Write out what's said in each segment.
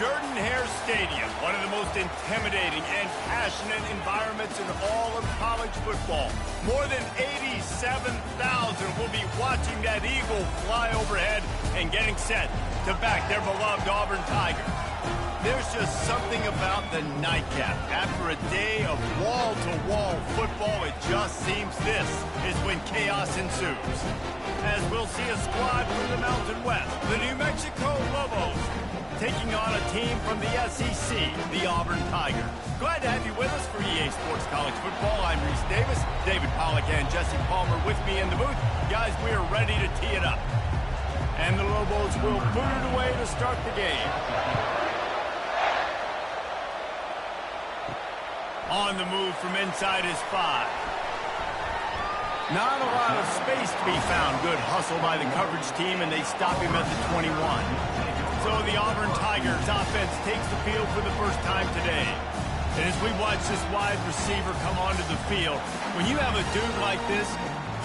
Jordan-Hare Stadium, one of the most intimidating and passionate environments in all of college football. More than 87,000 will be watching that eagle fly overhead and getting set to back their beloved Auburn Tigers. There's just something about the nightcap. After a day of wall-to-wall football, it just seems this is when chaos ensues. As we'll see a squad from the Mountain West, the New Mexico Lobos, taking on a team from the SEC, the Auburn Tigers. Glad to have you with us for EA Sports College Football. I'm Reese Davis, David Pollack and Jesse Palmer with me in the booth. Guys, we are ready to tee it up. And the Lobos will boot it away to start the game. On the move from inside his 5. Not a lot of space to be found. Good hustle by the coverage team, and they stop him at the 21. So the Auburn Tigers offense takes the field for the first time today. And as we watch this wide receiver come onto the field, when you have a dude like this,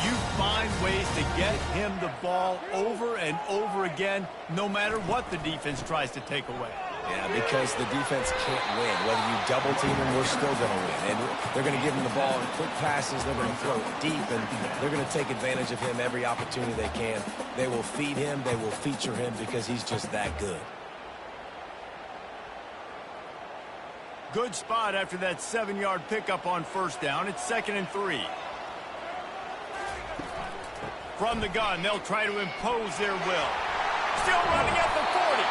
you find ways to get him the ball over and over again, no matter what the defense tries to take away. Yeah, because the defense can't win. Whether you double team him, we're still going to win. And they're going to give him the ball in quick passes. They're going to throw it deep, and they're going to take advantage of him every opportunity they can. They will feed him. They will feature him because he's just that good. Good spot after that 7-yard pickup on first down. It's 2nd and 3. From the gun, they'll try to impose their will. Still running at the 40.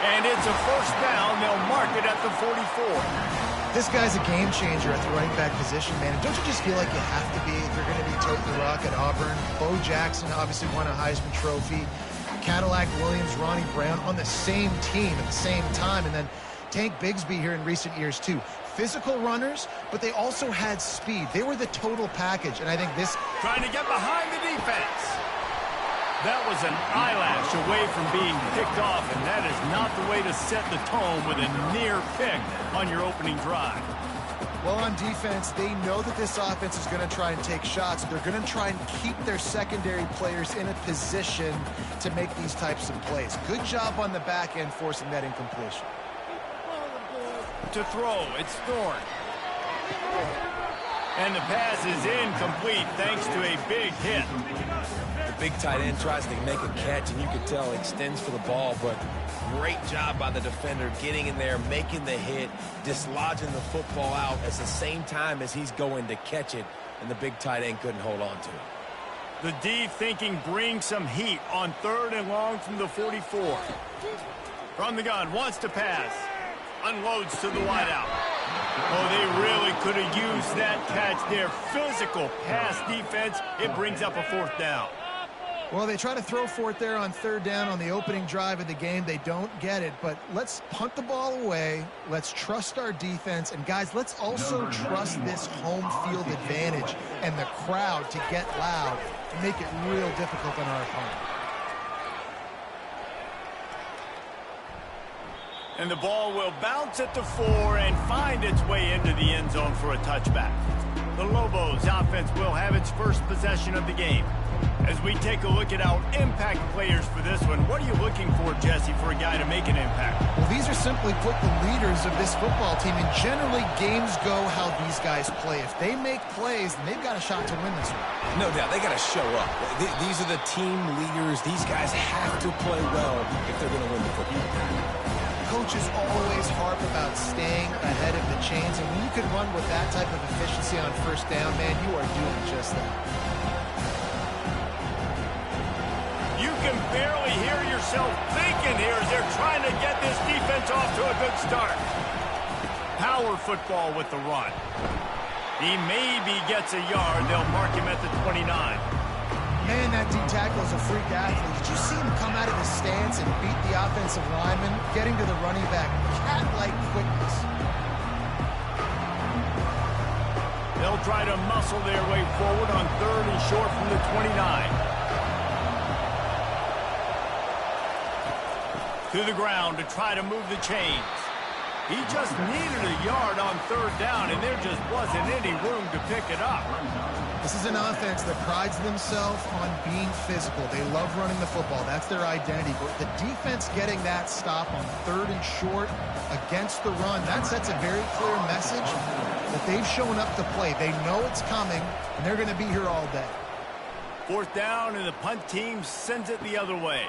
And it's a first down. They'll mark it at the 44. This guy's a game changer at the running back position, man. And don't you just feel like you have to be if you're going to be toting the rock at Auburn? Bo Jackson obviously won a Heisman Trophy. Cadillac Williams, Ronnie Brown on the same team at the same time. And then Tank Bigsby here in recent years, too. Physical runners, but they also had speed. They were the total package. And I think this... Trying to get behind the defense. That was an eyelash away from being picked off, and that is not the way to set the tone with a near pick on your opening drive. Well, on defense, they know that this offense is going to try and take shots. They're going to try and keep their secondary players in a position to make these types of plays. Good job on the back end forcing that incompletion. To throw, it's Thorne. And the pass is incomplete thanks to a big hit. The big tight end tries to make a catch, and you can tell extends for the ball, but great job by the defender getting in there, making the hit, dislodging the football out at the same time as he's going to catch it, and the big tight end couldn't hold on to it. The D thinking bring some heat on 3rd and long from the 44. From the gun, wants to pass. Unloads to the wideout. Oh, they really could have used that catch there. Physical pass defense. It brings up a 4th down. Well, they try to throw for it there on 3rd down on the opening drive of the game. They don't get it, but let's punt the ball away. Let's trust our defense. And, guys, let's also trust this home field advantage and the crowd to get loud and make it real difficult on our opponent. And the ball will bounce at the 4 and find its way into the end zone for a touchback. The Lobos offense will have its first possession of the game. As we take a look at our impact players for this one, what are you looking for, Jesse, for a guy to make an impact? Well, these are simply put the leaders of this football team, and generally games go how these guys play. If they make plays, then they've got a shot to win this one. No doubt, they got to show up. These are the team leaders. These guys have to play well if they're going to win the football game. Coaches always harp about staying ahead of the chains, and when you can run with that type of efficiency on first down, man, you are doing just that. You can barely hear yourself thinking here as they're trying to get this defense off to a good start. Power football with the run. He maybe gets a yard. They'll mark him at the 29. Man, that D-tackle is a freak athlete. Did you see him come out of his stance and beat the offensive lineman, getting to the running back? Cat-like quickness. They'll try to muscle their way forward on 3rd and short from the 29. To the ground to try to move the chains. He just needed a yard on third down, and there just wasn't any room to pick it up. This is an offense that prides themselves on being physical. They love running the football. That's their identity. But the defense getting that stop on third and short against the run, that sets a very clear message that they've shown up to play. They know it's coming, and they're going to be here all day. Fourth down, and the punt team sends it the other way.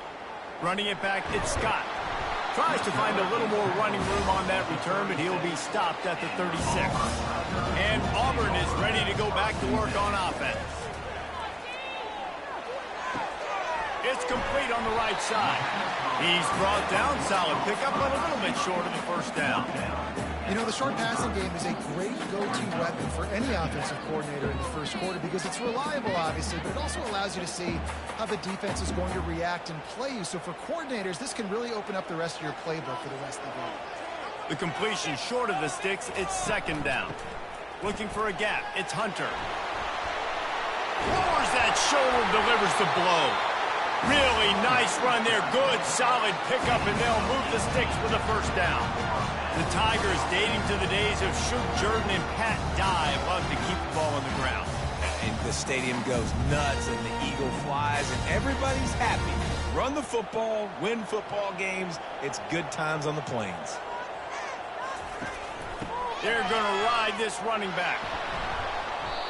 Running it back, it's Scott. Tries to find a little more running room on that return, but he'll be stopped at the 36. And Auburn is ready to go back to work on offense. It's complete on the right side. He's brought down, solid pickup, but a little bit short of the first down. You know, the short passing game is a great go-to weapon for any offensive coordinator in the first quarter because it's reliable, obviously, but it also allows you to see how the defense is going to react and play you. So for coordinators, this can really open up the rest of your playbook for the rest of the game. The completion short of the sticks, it's second down. Looking for a gap, it's Hunter. Lowers that shoulder, delivers the blow. Really nice run there, good, solid pickup, and they'll move the sticks for the first down. The Tigers, dating to the days of Shug Jordan and Pat Dye, love to keep the ball on the ground. And the stadium goes nuts, and the eagle flies, and everybody's happy. Run the football, win football games. It's good times on the plains. They're going to ride this running back.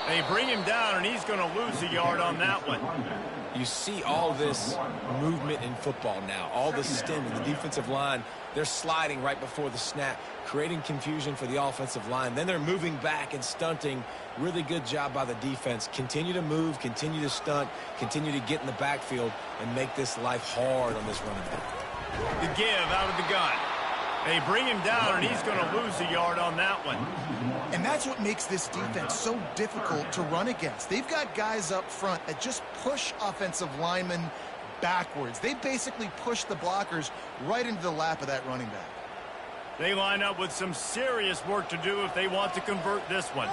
They bring him down, and he's going to lose a yard on that one. You see all this movement in football now, all the stem in the defensive line. They're sliding right before the snap, creating confusion for the offensive line. Then they're moving back and stunting. Really good job by the defense. Continue to move, continue to stunt, continue to get in the backfield, and make this life hard on this running back. The give out of the gun. They bring him down, and he's going to lose a yard on that one. And that's what makes this defense so difficult to run against. They've got guys up front that just push offensive linemen backwards. They basically push the blockers right into the lap of that running back. They line up with some serious work to do if they want to convert this one.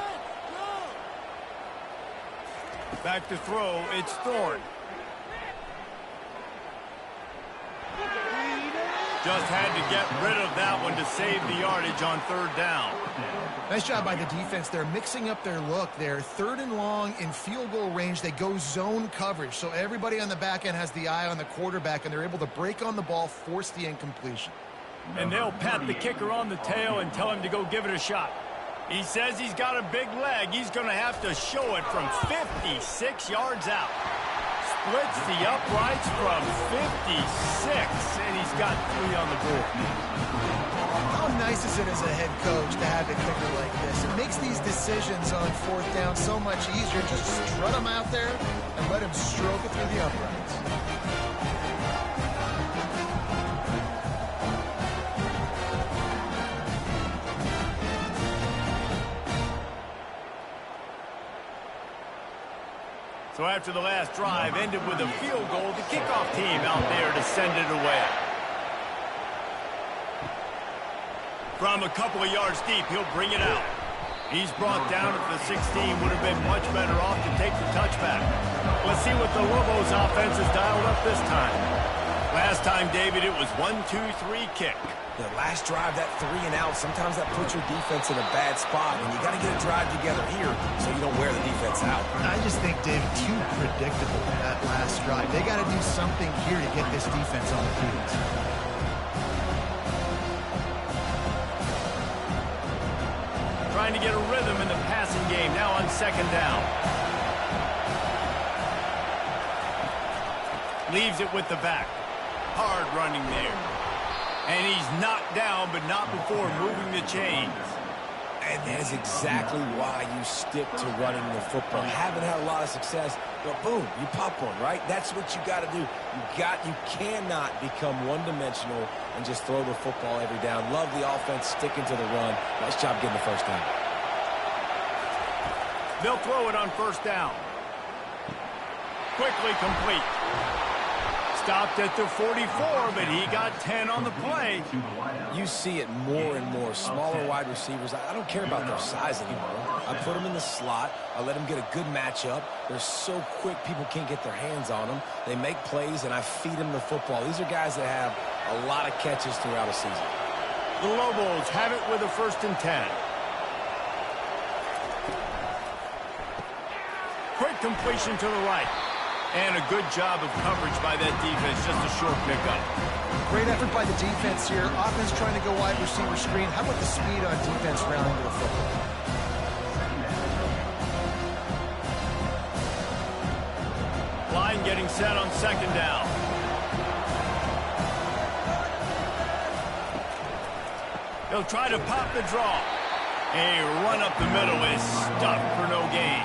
Back to throw, it's Thorne. Just had to get rid of that one to save the yardage on third down. Nice job by the defense. They're mixing up their look. They're third and long in field goal range. They go zone coverage. So everybody on the back end has the eye on the quarterback, and they're able to break on the ball, force the incompletion. And they'll pat the kicker on the tail and tell him to go give it a shot. He says he's got a big leg. He's going to have to show it from 56 yards out. Splits the uprights from 56, and he's got 3 on the board. How nice is it as a head coach to have a kicker like this? It makes these decisions on fourth down so much easier. Just strut him out there and let him stroke it through the uprights. So after the last drive ended with a field goal, the kickoff team out there to send it away. From a couple of yards deep, he'll bring it out. He's brought down at the 16, would have been much better off to take the touchback. Let's see what the Lobos offense has dialed up this time. Last time, David, it was 1-2-3 kick. The last drive, that 3 and out, sometimes that puts your defense in a bad spot, and you got to get a drive together here so you don't wear the defense out. I just think, David, too predictable in that last drive. They got to do something here to get this defense on the field. Trying to get a rhythm in the passing game now on second down. Leaves it with the back. Hard running there. And he's knocked down, but not before moving the chains. And that is exactly why you stick to running the football. Haven't had a lot of success, but boom, you pop one, right? That's what you got to do. You cannot become one-dimensional and just throw the football every down. Love the offense sticking to the run. Nice job getting the first down. They'll throw it on first down. Quickly complete. Stopped at the 44, but he got 10 on the play. You see it more and more. Smaller wide receivers, I don't care about their size anymore. I put them in the slot. I let them get a good matchup. They're so quick, people can't get their hands on them. They make plays, and I feed them the football. These are guys that have a lot of catches throughout a season. The Lobos have it with a 1st and 10. Quick completion to the right. And a good job of coverage by that defense, just a short pickup. Great effort by the defense here. Offense trying to go wide receiver screen. How about the speed on defense rallying to the football? Line getting set on 2nd down. He'll try to pop the draw. A run up the middle is stuffed for no gain.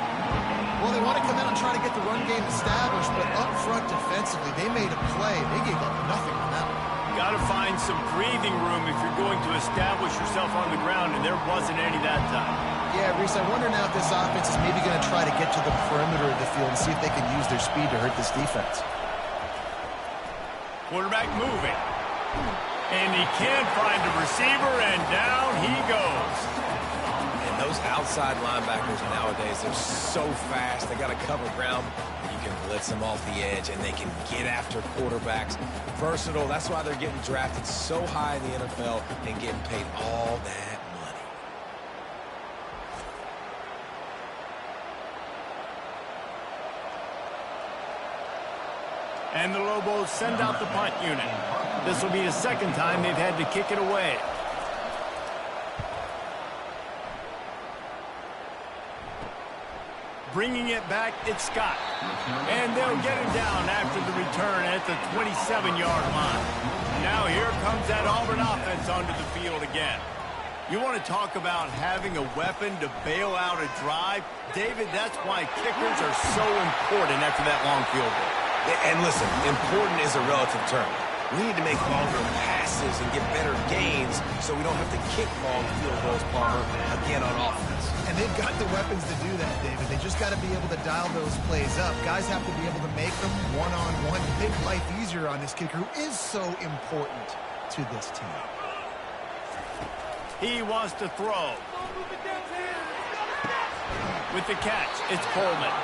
Well, they want to come in and try to get the run game established, but up front defensively, they made a play. They gave up nothing on that one. Got to find some breathing room if you're going to establish yourself on the ground, and there wasn't any that time. Yeah, Reese, I wonder now if this offense is maybe going to try to get to the perimeter of the field and see if they can use their speed to hurt this defense. Quarterback moving. And he can't find a receiver, and down he goes. Those outside linebackers nowadays, they're so fast. They got to cover ground. You can blitz them off the edge, and they can get after quarterbacks. Versatile. That's why they're getting drafted so high in the NFL and getting paid all that money. And the Lobos send out the punt unit. This will be the 2nd time they've had to kick it away. Bringing it back, it's Scott. And they'll get him down after the return at the 27-yard line. Now here comes that Auburn offense onto the field again. You want to talk about having a weapon to bail out a drive? David, that's why kickers are so important after that long field goal. And listen, important is a relative term. We need to make longer passes and get better gains so we don't have to kick long field goals, Palmer, again on offense. And they've got the weapons to do that, David. They just got to be able to dial those plays up. Guys have to be able to make them one-on-one, make life easier on this kicker who is so important to this team. He wants to throw. With the catch, it's Coleman.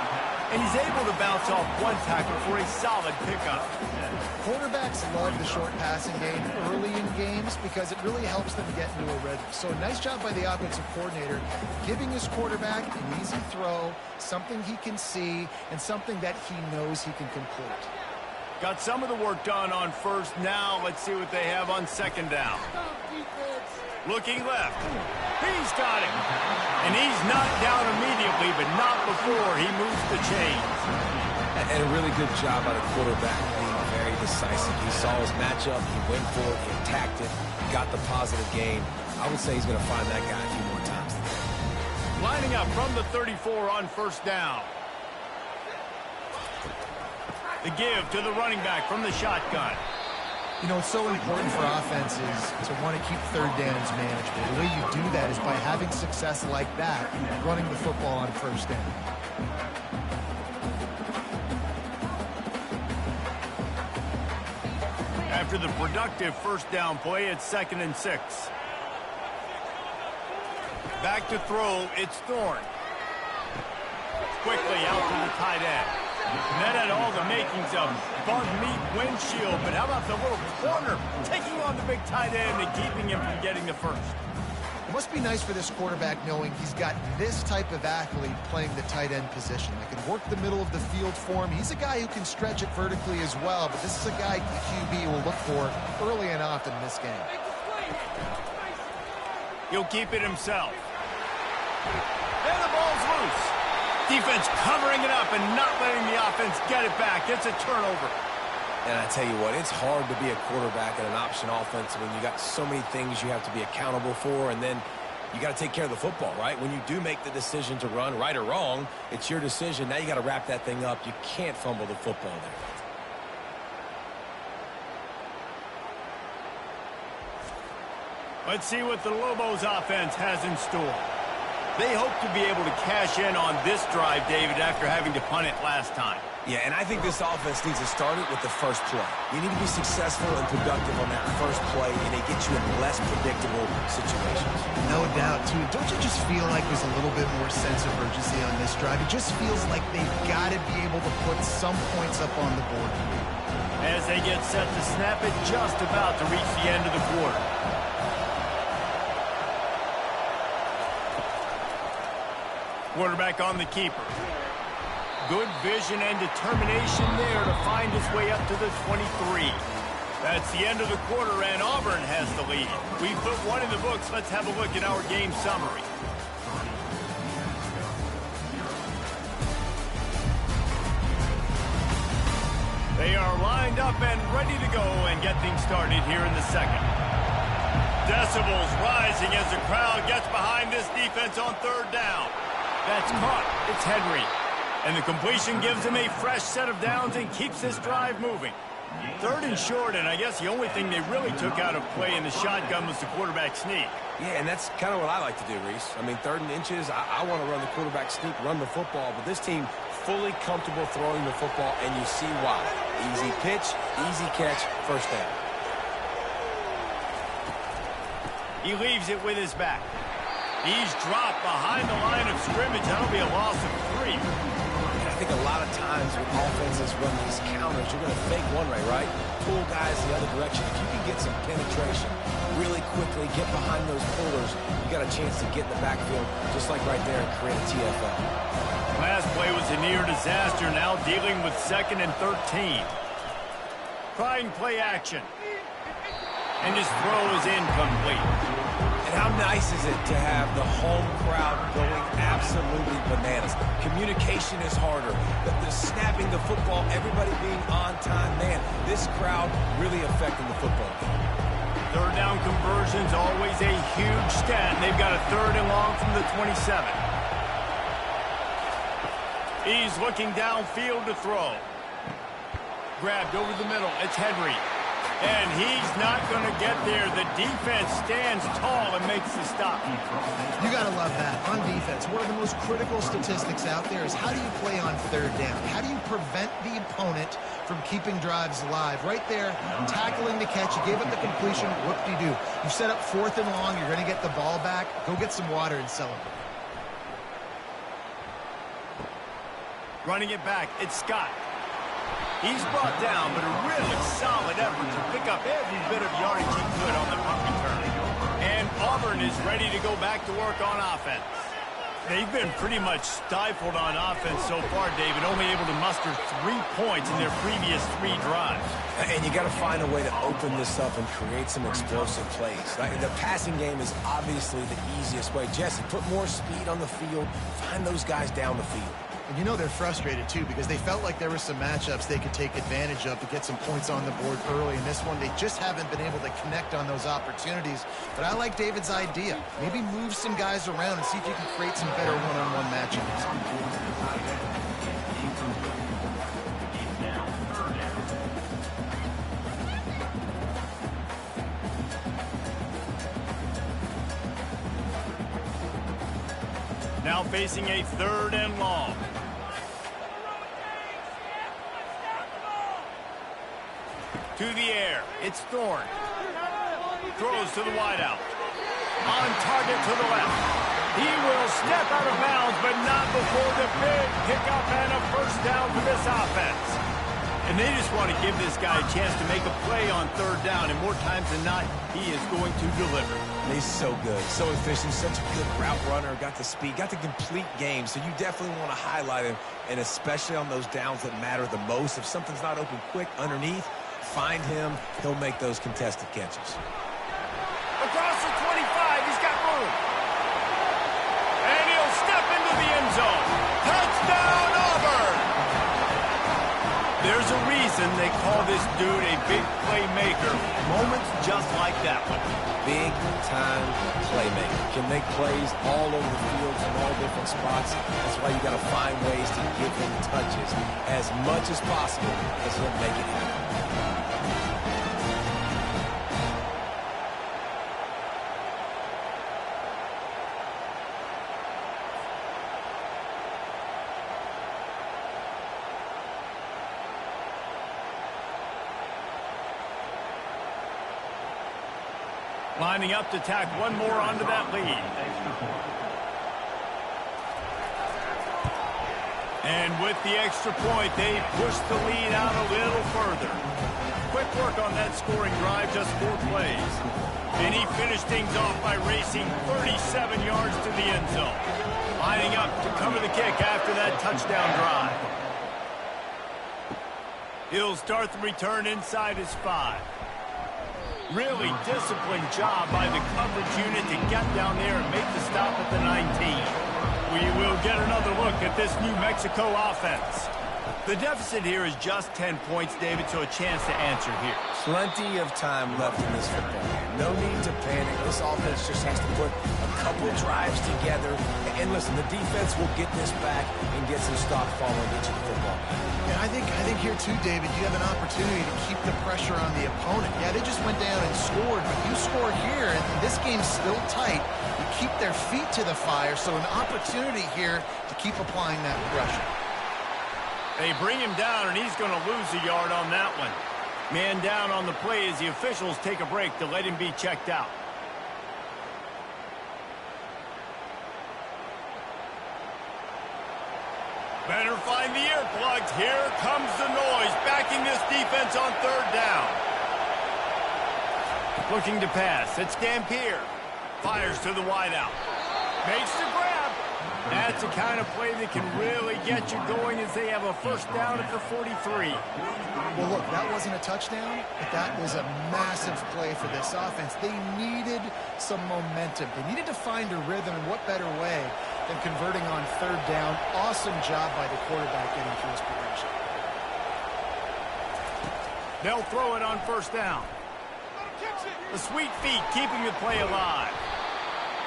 And he's able to bounce off one tackle for a solid pickup. Quarterbacks love the short passing game early in games because it really helps them get into a rhythm. So nice job by the offensive coordinator, giving his quarterback an easy throw, something he can see, and something that he knows he can complete. Got some of the work done on 1st. Now let's see what they have on 2nd down. Looking left. He's got him. And he's knocked down immediately, but not before he moves the chains. And a really good job by the quarterback being very decisive. He saw his matchup, he went for it, he attacked it, got the positive gain. I would say he's going to find that guy a few more times today. Lining up from the 34 on 1st down. The give to the running back from the shotgun. You know, it's so important for offenses to want to keep 3rd downs manageable. The way you do that is by having success like that, running the football on 1st down. After the productive 1st down play, it's 2nd and 6. Back to throw, it's Thorne. Quickly out to the tight end. And that had all the makings of bug meat windshield, but how about the little corner taking on the big tight end and keeping him from getting the 1st? It must be nice for this quarterback knowing he's got this type of athlete playing the tight end position. They can work the middle of the field for him. He's a guy who can stretch it vertically as well, but this is a guy the QB will look for early and often in this game. He'll keep it himself. And the ball's loose. Defense covering it up and not letting the offense get it back. It's a turnover. And I tell you what, it's hard to be a quarterback in an option offense when you got so many things you have to be accountable for, and then you got to take care of the football, right? When you do make the decision to run, right or wrong, it's your decision. Now you got to wrap that thing up. You can't fumble the football there. Let's see what the Lobos offense has in store. They hope to be able to cash in on this drive, David, after having to punt it last time. Yeah, and I think this offense needs to start it with the first play. You need to be successful and productive on that first play, and it gets you in less predictable situations. No doubt, too. Don't you just feel like there's a little bit more sense of urgency on this drive? It just feels like they've got to be able to put some points up on the board. As they get set to snap it, just about to reach the end of the quarter. Quarterback on the keeper. Good vision and determination there to find his way up to the 23. That's the end of the quarter, and Auburn has the lead. We put one in the books. Let's have a look at our game summary. They are lined up and ready to go and get things started here in the second. Decibels rising as the crowd gets behind this defense on third down. That's caught. It's Henry. And the completion gives him a fresh set of downs and keeps this drive moving. Third and short, and I guess the only thing they really took out of play in the shotgun was the quarterback sneak. Yeah, and that's kind of what I like to do, Reese. I mean, 3rd and inches, I want to run the quarterback sneak, run the football, but this team fully comfortable throwing the football, and you see why. Easy pitch, easy catch, first down. He leaves it with his back. He's dropped behind the line of scrimmage. That'll be a loss of 3. And I think a lot of times when offenses run these counters, you're going to fake one way, right? Pull guys the other direction. If you can get some penetration really quickly, get behind those pullers, you got a chance to get in the backfield just like right there and create a TFL. Last play was a near disaster, now dealing with 2nd and 13. Trying play action. And his throw is incomplete. And how nice is it to have the home crowd going absolutely bananas? Communication is harder. But the snapping the football, everybody being on time, man, this crowd really affecting the football game. Third down conversions, always a huge stat. They've got a 3rd and long from the 27. He's looking downfield to throw. Grabbed over the middle. It's Henry. And he's not going to get there. The defense stands tall and makes the stop. You got to love that. On defense, one of the most critical statistics out there is how do you play on 3rd down? How do you prevent the opponent from keeping drives alive? Right there, tackling the catch. You gave up the completion. Whoop-de-doo. You set up 4th and long. You're going to get the ball back. Go get some water and celebrate. Running it back, it's Scott. He's brought down, but a really solid effort to pick up every bit of yardage he could on the punt return. And Auburn is ready to go back to work on offense. They've been pretty much stifled on offense so far, David, only able to muster 3 points in their previous 3 drives. And you got to find a way to open this up and create some explosive plays. The passing game is obviously the easiest way. Jesse, put more speed on the field, find those guys down the field. And you know they're frustrated, too, because they felt like there were some matchups they could take advantage of to get some points on the board early. In this one, they just haven't been able to connect on those opportunities. But I like David's idea. Maybe move some guys around and see if you can create some better one-on-one matchups. Now facing a 3rd and long. To the air, it's Thorne. Throws to the wideout. On target to the left. He will step out of bounds, but not before the big pickup and a first down for this offense. And they just want to give this guy a chance to make a play on 3rd down, and more times than not, he is going to deliver. He's so good, so efficient, such a good route runner, got the speed, got the complete game, so you definitely want to highlight him, and especially on those downs that matter the most. If something's not open quick underneath, find him, he'll make those contested catches. Across the 25, he's got room. And he'll step into the end zone. Touchdown, Auburn! There's a reason they call this dude a big playmaker. Moments just like that one. Big-time playmaker. Can make plays all over the field from all different spots. That's why you got to find ways to give him touches as much as possible as he'll make it happen. Lining up to tack one more onto that lead. And with the extra point, they push the lead out a little further. Quick work on that scoring drive, just 4 plays. And he finished things off by racing 37 yards to the end zone. Lining up to cover the kick after that touchdown drive. He'll start the return inside his 5. Really disciplined job by the coverage unit to get down there and make the stop at the 19. We will get another look at this New Mexico offense. The deficit here is just 10 points, David, so a chance to answer here. Plenty of time left in this football game. No need to panic. This offense just has to put a couple drives together. And listen, the defense will get this back and get some stops following each of the football. Yeah, I think here too, David, you have an opportunity to keep the pressure on the opponent. Yeah, they just went down and scored, but you score here, and this game's still tight. You keep their feet to the fire, so an opportunity here to keep applying that pressure. They bring him down, and he's going to lose a yard on that one. Man down on the play as the officials take a break to let him be checked out. Better find the earplugs. Here comes the noise, backing this defense on 3rd down. Looking to pass. It's Dampier. Fires to the wideout. Makes the grab. That's the kind of play that can really get you going as they have a 1st down at the 43. Well, look, that wasn't a touchdown, but that was a massive play for this offense. They needed some momentum. They needed to find a rhythm, and what better way than converting on 3rd down. Awesome job by the quarterback getting through his progression. They'll throw it on 1st down. The sweet feet keeping the play alive.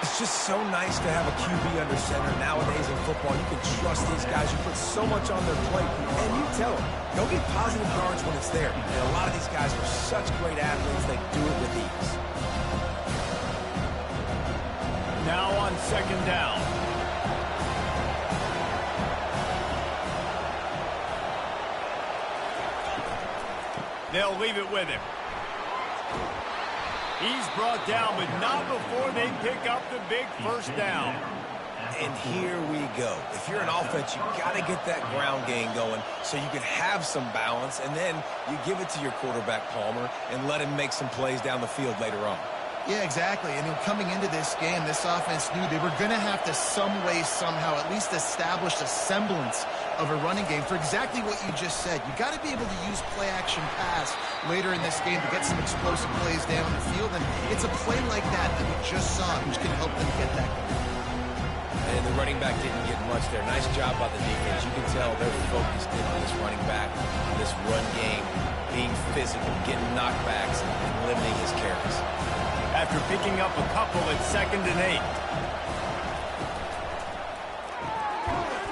It's just so nice to have a QB under center. Nowadays in football, you can trust these guys. You put so much on their plate, and you tell them, go get positive yards when it's there. And a lot of these guys are such great athletes, they do it with ease. Now on 2nd down. They'll leave it with him. He's brought down, but not before they pick up the big 1st down. And here we go. If you're an offense, you got to get that ground game going so you can have some balance, and then you give it to your quarterback, Palmer, and let him make some plays down the field later on. Yeah, exactly. And coming into this game, this offense knew they were going to have to some way, somehow, at least establish a semblance of a running game for exactly what you just said. You got to be able to use play-action pass later in this game to get some explosive plays down the field. And it's a play like that that we just saw, which can help them get that going. And the running back didn't get much there. Nice job by the defense. You can tell they're focused in on this running back, on this run game, being physical, getting knockbacks, and limiting his carries. After picking up a couple at 2nd and 8.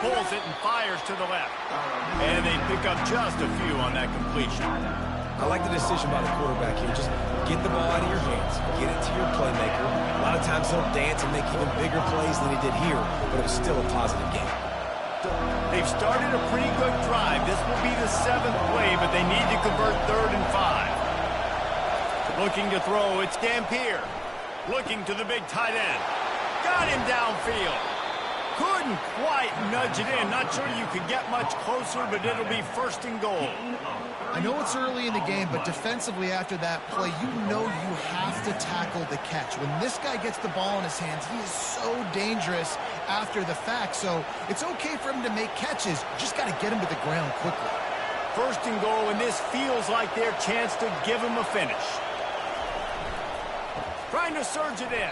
Pulls it and fires to the left. And they pick up just a few on that completion. I like the decision by the quarterback here. Just get the ball out of your hands. Get it to your playmaker. A lot of times he'll dance and make even bigger plays than he did here, but it was still a positive game. They've started a pretty good drive. This will be the 7th play, but they need to convert 3rd and 5. Looking to throw, it's Dampier. Looking to the big tight end. Got him downfield. Couldn't quite nudge it in. Not sure you could get much closer, but it'll be 1st and goal. I know it's early in the game, but defensively after that play, you know you have to tackle the catch. When this guy gets the ball in his hands, he is so dangerous after the fact. So it's okay for him to make catches. You just got to get him to the ground quickly. 1st and goal, and this feels like their chance to give him a finish. Trying to surge it in.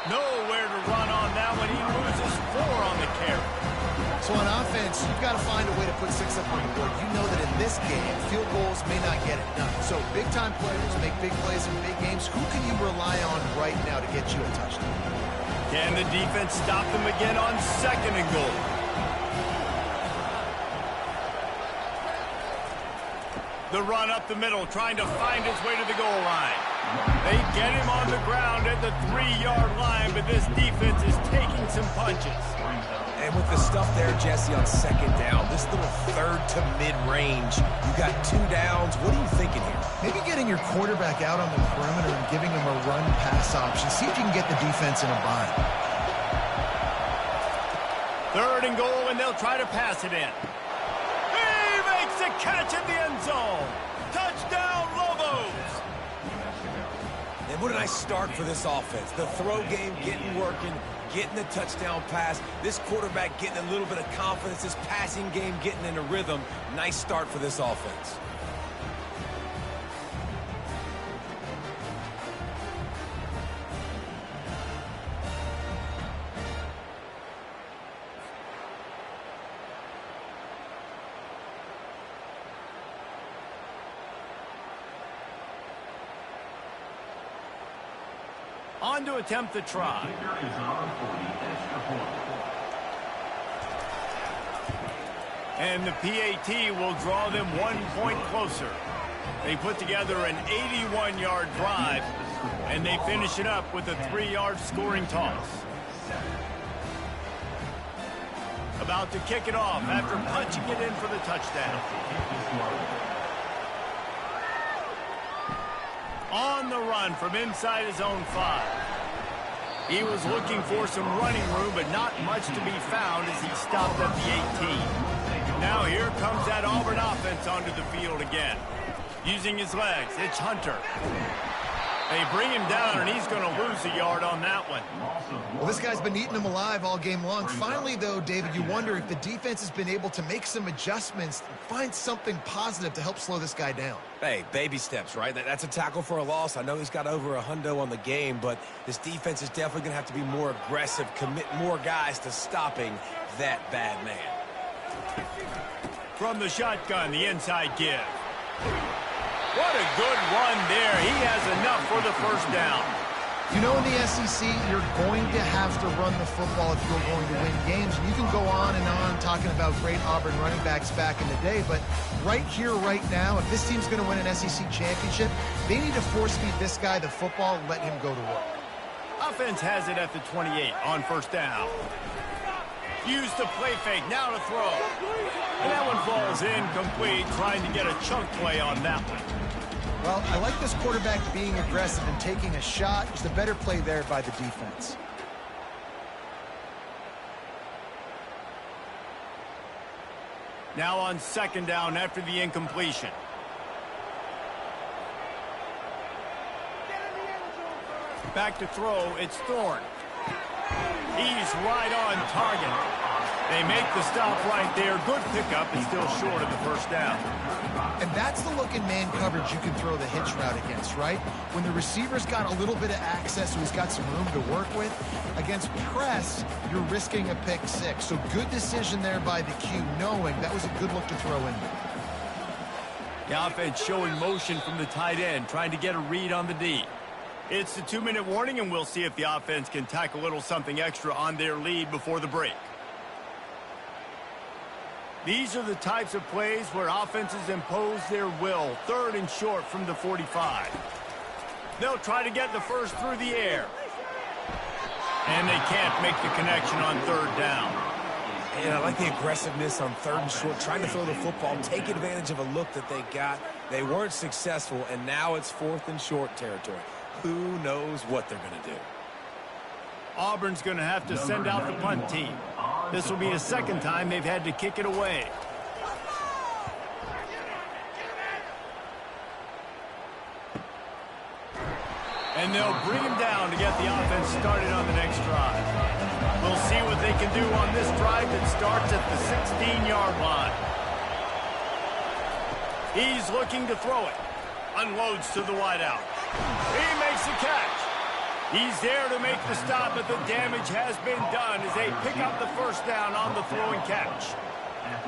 Nowhere to run on that one. He loses 4 on the carry. So on offense, you've got to find a way to put 6 up on the board. You know that in this game, field goals may not get it done. So big-time players make big plays in big games. Who can you rely on right now to get you a touchdown? Can the defense stop them again on 2nd and goal? The run up the middle, trying to find his way to the goal line. They get him on the ground at the 3-yard line, but this defense is taking some punches. And with the stuff there, Jesse, on 2nd down, this little 3rd to mid-range, you got 2 downs. What are you thinking here? Maybe getting your quarterback out on the perimeter and giving him a run-pass option. See if you can get the defense in a bind. Third and goal, and they'll try to pass it in. He makes a catch in the end zone. Touchdown, Lobos! And what a nice start for this offense. The throw game getting working, getting the touchdown pass. This quarterback getting a little bit of confidence. This passing game getting in a rhythm. Nice start for this offense. On to attempt the try. And the PAT will draw them 1 point closer. They put together an 81-yard drive, and they finish it up with a 3-yard scoring toss. About to kick it off after punching it in for the touchdown. On the run from inside his own 5. He was looking for some running room, but not much to be found as he stopped at the 18. Now here comes that Auburn offense onto the field again. Using his legs, it's Hunter. They bring him down, and he's going to lose a yard on that one. Well, this guy's been eating him alive all game long. Finally, though, David, you wonder if the defense has been able to make some adjustments, find something positive to help slow this guy down. Hey, baby steps, right? That's a tackle for a loss. I know he's got over $100 on the game, but this defense is definitely going to have to be more aggressive, commit more guys to stopping that bad man. From the shotgun, the inside give. What a good run there. He has enough for the first down. You know, in the SEC, you're going to have to run the football if you're going to win games. And you can go on and on talking about great Auburn running backs back in the day, but right here, right now, if this team's going to win an SEC championship, they need to force-feed this guy the football and let him go to work. Offense has it at the 28 on first down. Use the play fake, now to throw. And that one falls incomplete, trying to get a chunk play on that one. Well, I like this quarterback being aggressive and taking a shot. Just a better play there by the defense. Now on second down after the incompletion. Back to throw, it's Thorne. He's right on target. They make the stop right there. Good pickup, and still short of the first down. And that's the look in man coverage you can throw the hitch route against, right? When the receiver's got a little bit of access, so he's got some room to work with. Against press, you're risking a pick six. So good decision there by the Q, knowing that was a good look to throw in. The offense showing motion from the tight end, trying to get a read on the D. It's the 2-minute warning, and we'll see if the offense can tack a little something extra on their lead before the break. These are the types of plays where offenses impose their will. Third and short from the 45. They'll try to get the first through the air. And they can't make the connection on third down. And I like the aggressiveness on third and short, trying to throw the football, take advantage of a look that they got. They weren't successful, and now it's fourth and short territory. Who knows what they're going to do? Auburn's going to have to send out the punt team. This will be the second time they've had to kick it away. And they'll bring him down to get the offense started on the next drive. We'll see what they can do on this drive that starts at the 16-yard line. He's looking to throw it. Unloads to the wideout. He makes the catch. He's there to make the stop, but the damage has been done as they pick up the first down on the throwing catch.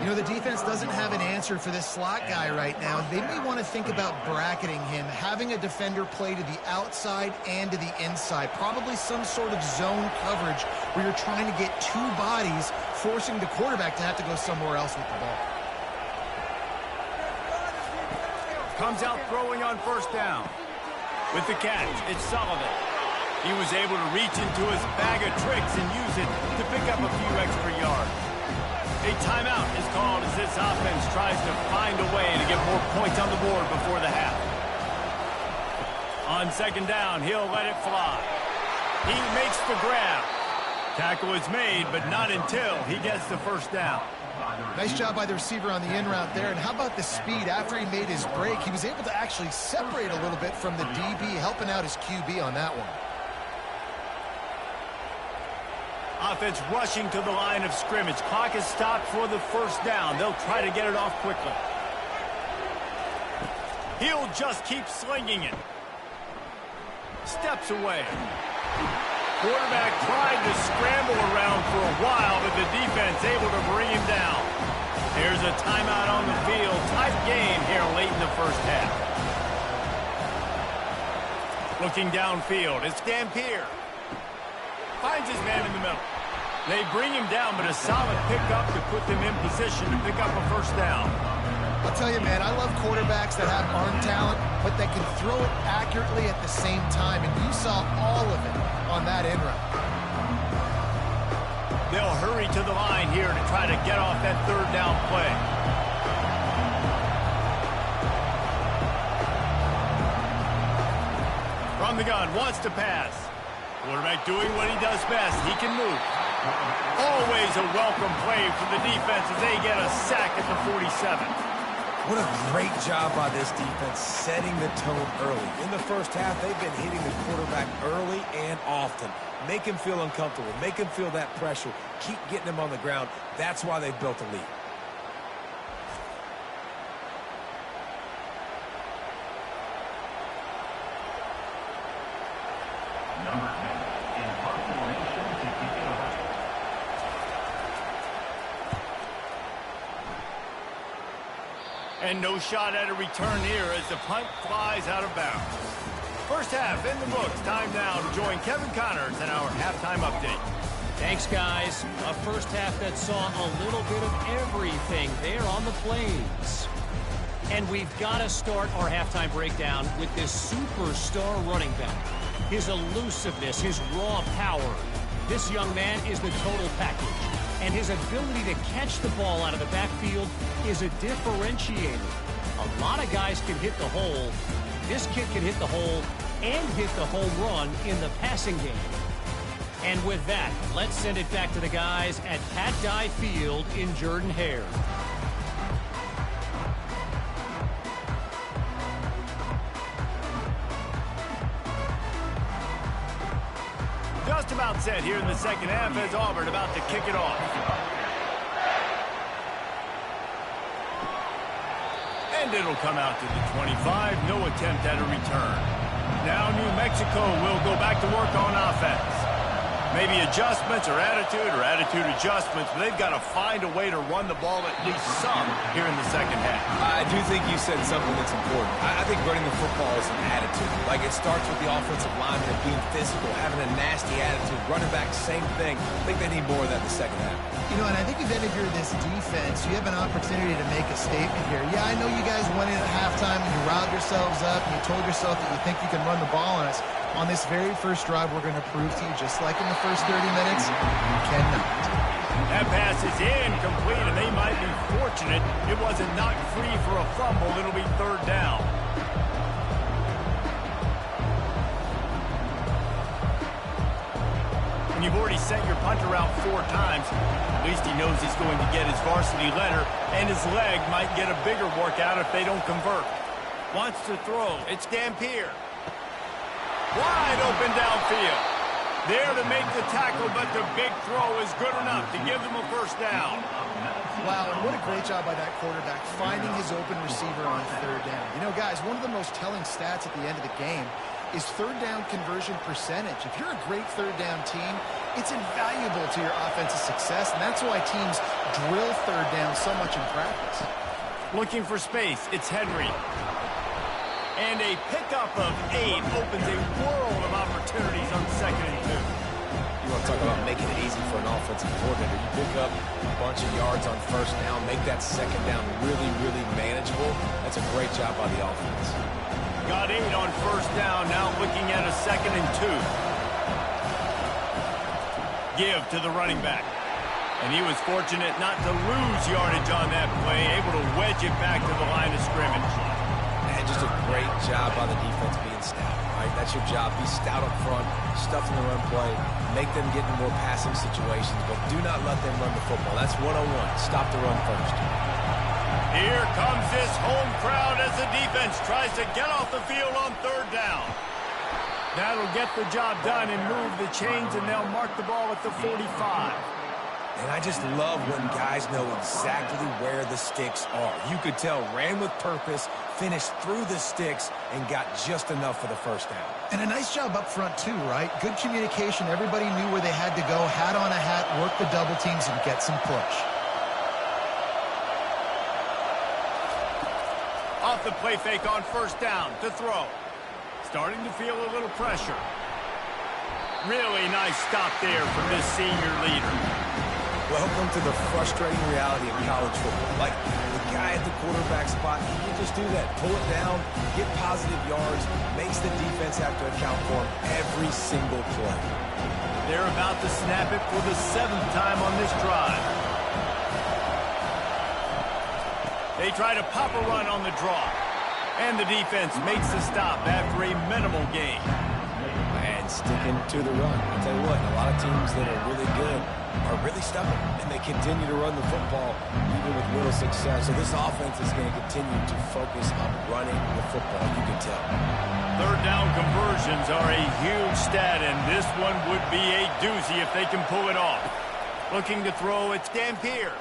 You know, the defense doesn't have an answer for this slot guy right now. They may want to think about bracketing him, having a defender play to the outside and to the inside. Probably some sort of zone coverage where you're trying to get two bodies, forcing the quarterback to have to go somewhere else with the ball. Comes out throwing on first down. With the catch, it's Sullivan. He was able to reach into his bag of tricks and use it to pick up a few extra yards. A timeout is called as this offense tries to find a way to get more points on the board before the half. On second down, he'll let it fly. He makes the grab. Tackle is made, but not until he gets the first down. Nice job by the receiver on the in route there. And how about the speed? After he made his break, he was able to actually separate a little bit from the DB, helping out his QB on that one. Offense rushing to the line of scrimmage. Clock is stopped for the first down. They'll try to get it off quickly. He'll just keep slinging it. Steps away. Quarterback tried to scramble around for a while, but the defense able to bring him down. There's a timeout on the field. Tight game here late in the first half. Looking downfield, it's Dampier. Finds his man in the middle. They bring him down, but a solid pickup to put them in position to pick up a first down. I'll tell you, man, I love quarterbacks that have arm talent, but that can throw it accurately at the same time, and you saw all of it on that in route. They'll hurry to the line here to try to get off that third down play. From the gun, wants to pass. Quarterback doing what he does best. He can move. Always a welcome play for the defense as they get a sack at the 47. What a great job by this defense setting the tone early. In the first half, they've been hitting the quarterback early and often. Make him feel uncomfortable. Make him feel that pressure. Keep getting him on the ground. That's why they've built a lead. And no shot at a return here as the punt flies out of bounds. First half in the books. Time now to join Kevin Connors in our halftime update. Thanks, guys. A first half that saw a little bit of everything there on the plains. And we've got to start our halftime breakdown with this superstar running back. His elusiveness, his raw power. This young man is the total package. And his ability to catch the ball out of the backfield is a differentiator. A lot of guys can hit the hole. This kid can hit the hole and hit the home run in the passing game. And with that, let's send it back to the guys at Pat Dye Field in Jordan-Hare. Just about set here in the second half as Auburn about to kick it off. And it'll come out to the 25. No attempt at a return. Now New Mexico will go back to work on offense. Maybe adjustments or attitude adjustments, but they've got to find a way to run the ball at least some here in the second half. I do think you said something that's important. I think running the football is an attitude. Like, it starts with the offensive lineman being physical, having a nasty attitude. Running back, same thing. I think they need more of that in the second half. You know, and I think if you're this defense, you have an opportunity to make a statement here. Yeah, I know you guys went in at halftime and you riled yourselves up and you told yourself that you think you can run the ball on us. On this very first drive, we're going to prove to you, just like in the first 30 minutes, you cannot. That pass is incomplete, and they might be fortunate it wasn't knocked free for a fumble. It'll be third down. And you've already sent your punter out 4 times. At least he knows he's going to get his varsity letter, and his leg might get a bigger workout if they don't convert. Wants to throw. It's Dampier. Wide open downfield. There to make the tackle, but the big throw is good enough to give them a first down. Wow, and what a great job by that quarterback, finding his open receiver on third down. You know, guys, one of the most telling stats at the end of the game is third down conversion percentage. If you're a great third down team, it's invaluable to your offensive success, and that's why teams drill third down so much in practice. Looking for space, it's Henry. And a pickup of 8 opens a world of opportunities on 2nd and 2. You want to talk about making it easy for an offensive coordinator. You pick up a bunch of yards on first down, make that second down really, really manageable. That's a great job by the offense. Got 8 on first down, now looking at a 2nd and 2. Give to the running back. And he was fortunate not to lose yardage on that play, able to wedge it back to the line of scrimmage. And just a great job by the defense being stout, right? That's your job. Be stout up front, stuff in the run play, make them get in more passing situations, but do not let them run the football. That's 101. Stop the run first. Here comes this home crowd as the defense tries to get off the field on third down. That'll get the job done and move the chains, and they'll mark the ball at the 45. And I just love when guys know exactly where the sticks are. You could tell ran with purpose, finished through the sticks, and got just enough for the first down. And a nice job up front, too, right? Good communication. Everybody knew where they had to go, hat on a hat, work the double teams, and get some push. Off the play fake on first down to throw. Starting to feel a little pressure. Really nice stop there from this senior leader. Welcome to the frustrating reality of college football. Like, the guy at the quarterback spot, he can just do that. Pull it down, get positive yards, makes the defense have to account for him every single play. They're about to snap it for the 7th time on this drive. They try to pop a run on the draw. And the defense makes the stop after a minimal gain. And sticking to the run. I'll tell you what, a lot of teams that are really good are really stubborn, and they continue to run the football even with little success. So this offense is going to continue to focus on running the football, you can tell. Third down conversions are a huge stat, and this one would be a doozy if they can pull it off. Looking to throw, it's Dampier.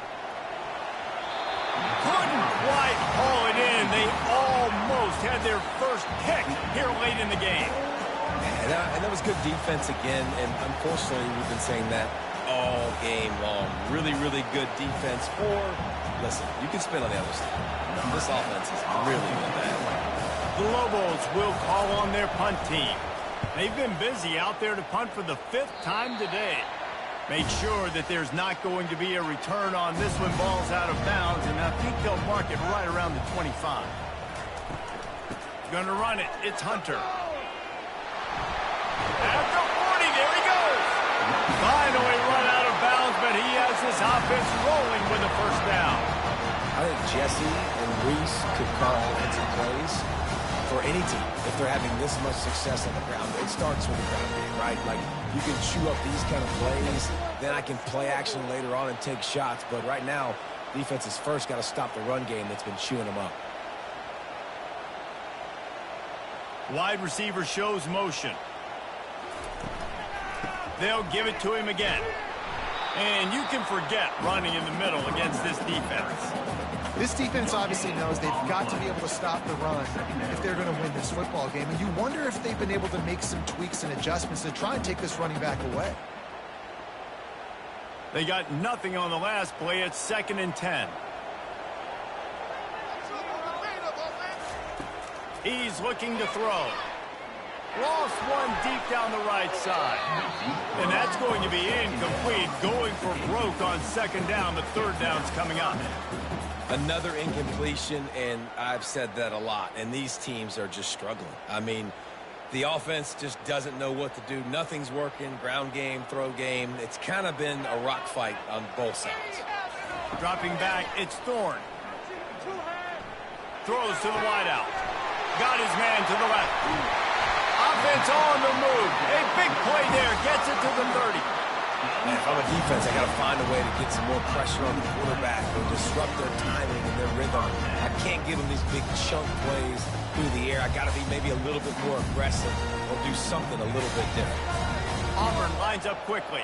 Couldn't quite haul it in. They almost had their first pick here late in the game. And that was good defense again, and unfortunately we've been saying that all game long. Really, really good defense. Or, listen, you can spin on the other side. This offense is really, really bad. The Lobos will call on their punt team. They've been busy out there to punt for the 5th time today. Make sure that there's not going to be a return on this one. Ball's out of bounds, and I think they'll mark it right around the 25. Gonna run it. It's Hunter. After 40, there he goes. Finally run out of bounds, but he has this offense rolling with a first down. I think Jesse and Reese could call offensive plays for any team if they're having this much success on the ground. It starts with the ground game, right? Like, you can chew up these kind of plays, then I can play action later on and take shots. But right now, defense has first got to stop the run game that's been chewing them up. Wide receiver shows motion. They'll give it to him again. And you can forget running in the middle against this defense. This defense obviously knows they've got to be able to stop the run if they're going to win this football game. And you wonder if they've been able to make some tweaks and adjustments to try and take this running back away. They got nothing on the last play. It's 2nd and 10. He's looking to throw. Lost one deep down the right side. And that's going to be incomplete. Going for broke on 2nd down. The 3rd down's coming up. Another incompletion, and I've said that a lot, and these teams are just struggling. I mean, the offense just doesn't know what to do. Nothing's working. Ground game, throw game. It's kind of been a rock fight on both sides. Dropping back, it's Thorne. Throws to the wideout. Got his man to the left. Offense on the move. A big play there. Gets it to the 30. Man, if I'm a defense, I got to find a way to get some more pressure on the quarterback or disrupt their timing and their rhythm. I can't give them these big chunk plays through the air. I got to be maybe a little bit more aggressive or do something a little bit different. Auburn lines up quickly.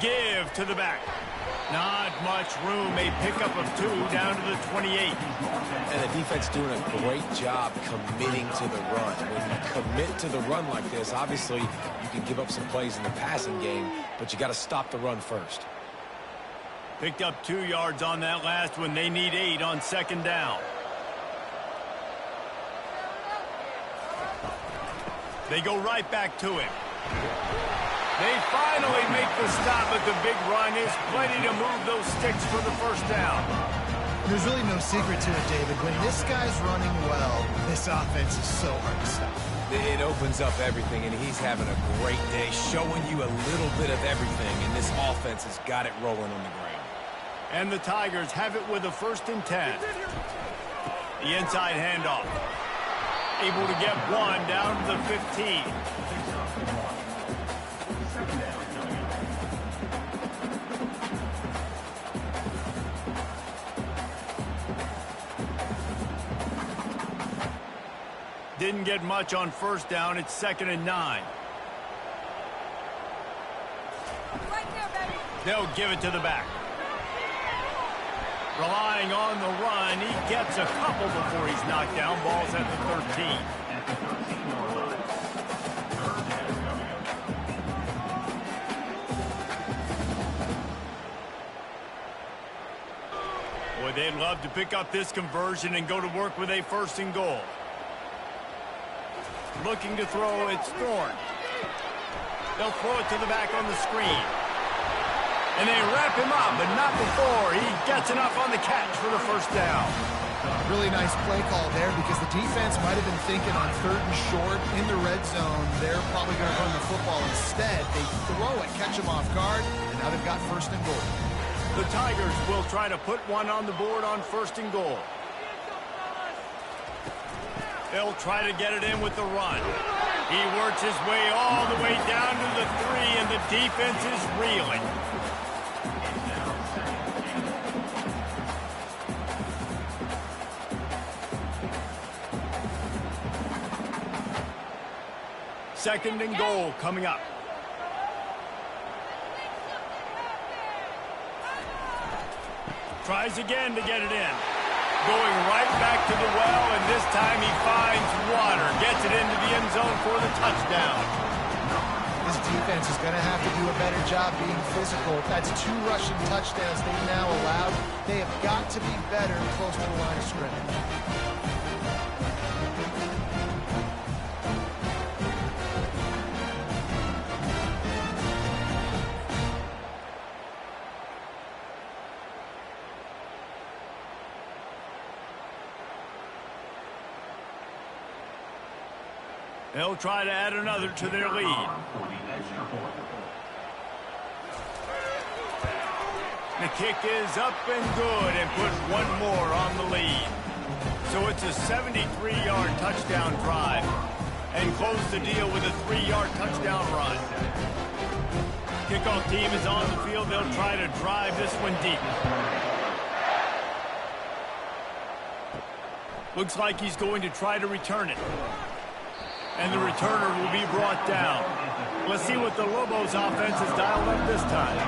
Give to the back. Not much room. A pickup of 2 down to the 28. And the defense doing a great job committing to the run. When you commit to the run like this, obviously you can give up some plays in the passing game, but you got to stop the run first. Picked up 2 yards on that last one. They need 8 on 2nd down. They go right back to him. They finally make the stop, but the big run is plenty to move those sticks for the first down. There's really no secret to it, David. When this guy's running well, this offense is so hard to stop. It opens up everything, and he's having a great day, showing you a little bit of everything, and this offense has got it rolling on the ground. And the Tigers have it with a 1st and 10. The inside handoff. Able to get one down to the 15. Didn't get much on 1st down. It's 2nd and 9. Right there, baby. They'll give it to the back. Relying on the run. He gets a couple before he's knocked down. Ball's at the 13. Boy, they'd love to pick up this conversion and go to work with a 1st and goal. Looking to throw, it's Thorne. They'll throw it to the back on the screen. And they wrap him up, but not before he gets enough on the catch for the 1st down. Really nice play call there because the defense might have been thinking on 3rd and short in the red zone. They're probably going to run the football instead. They throw it, catch him off guard, and now they've got 1st and goal. The Tigers will try to put one on the board on 1st and goal. They'll try to get it in with the run. He works his way all the way down to the 3, and the defense is reeling. Second and goal coming up. Tries again to get it in. Going right back to the well, and this time he finds water. Gets it into the end zone for the touchdown. This defense is going to have to do a better job being physical. That's 2 rushing touchdowns they've now allowed. They have got to be better close to the line of scrimmage. They'll try to add another to their lead. The kick is up and good and put one more on the lead. So it's a 73-yard touchdown drive and close the deal with a 3-yard touchdown run. Kickoff team is on the field. They'll try to drive this one deep. Looks like he's going to try to return it. And the returner will be brought down. Let's see what the Lobos offense has dialed up this time.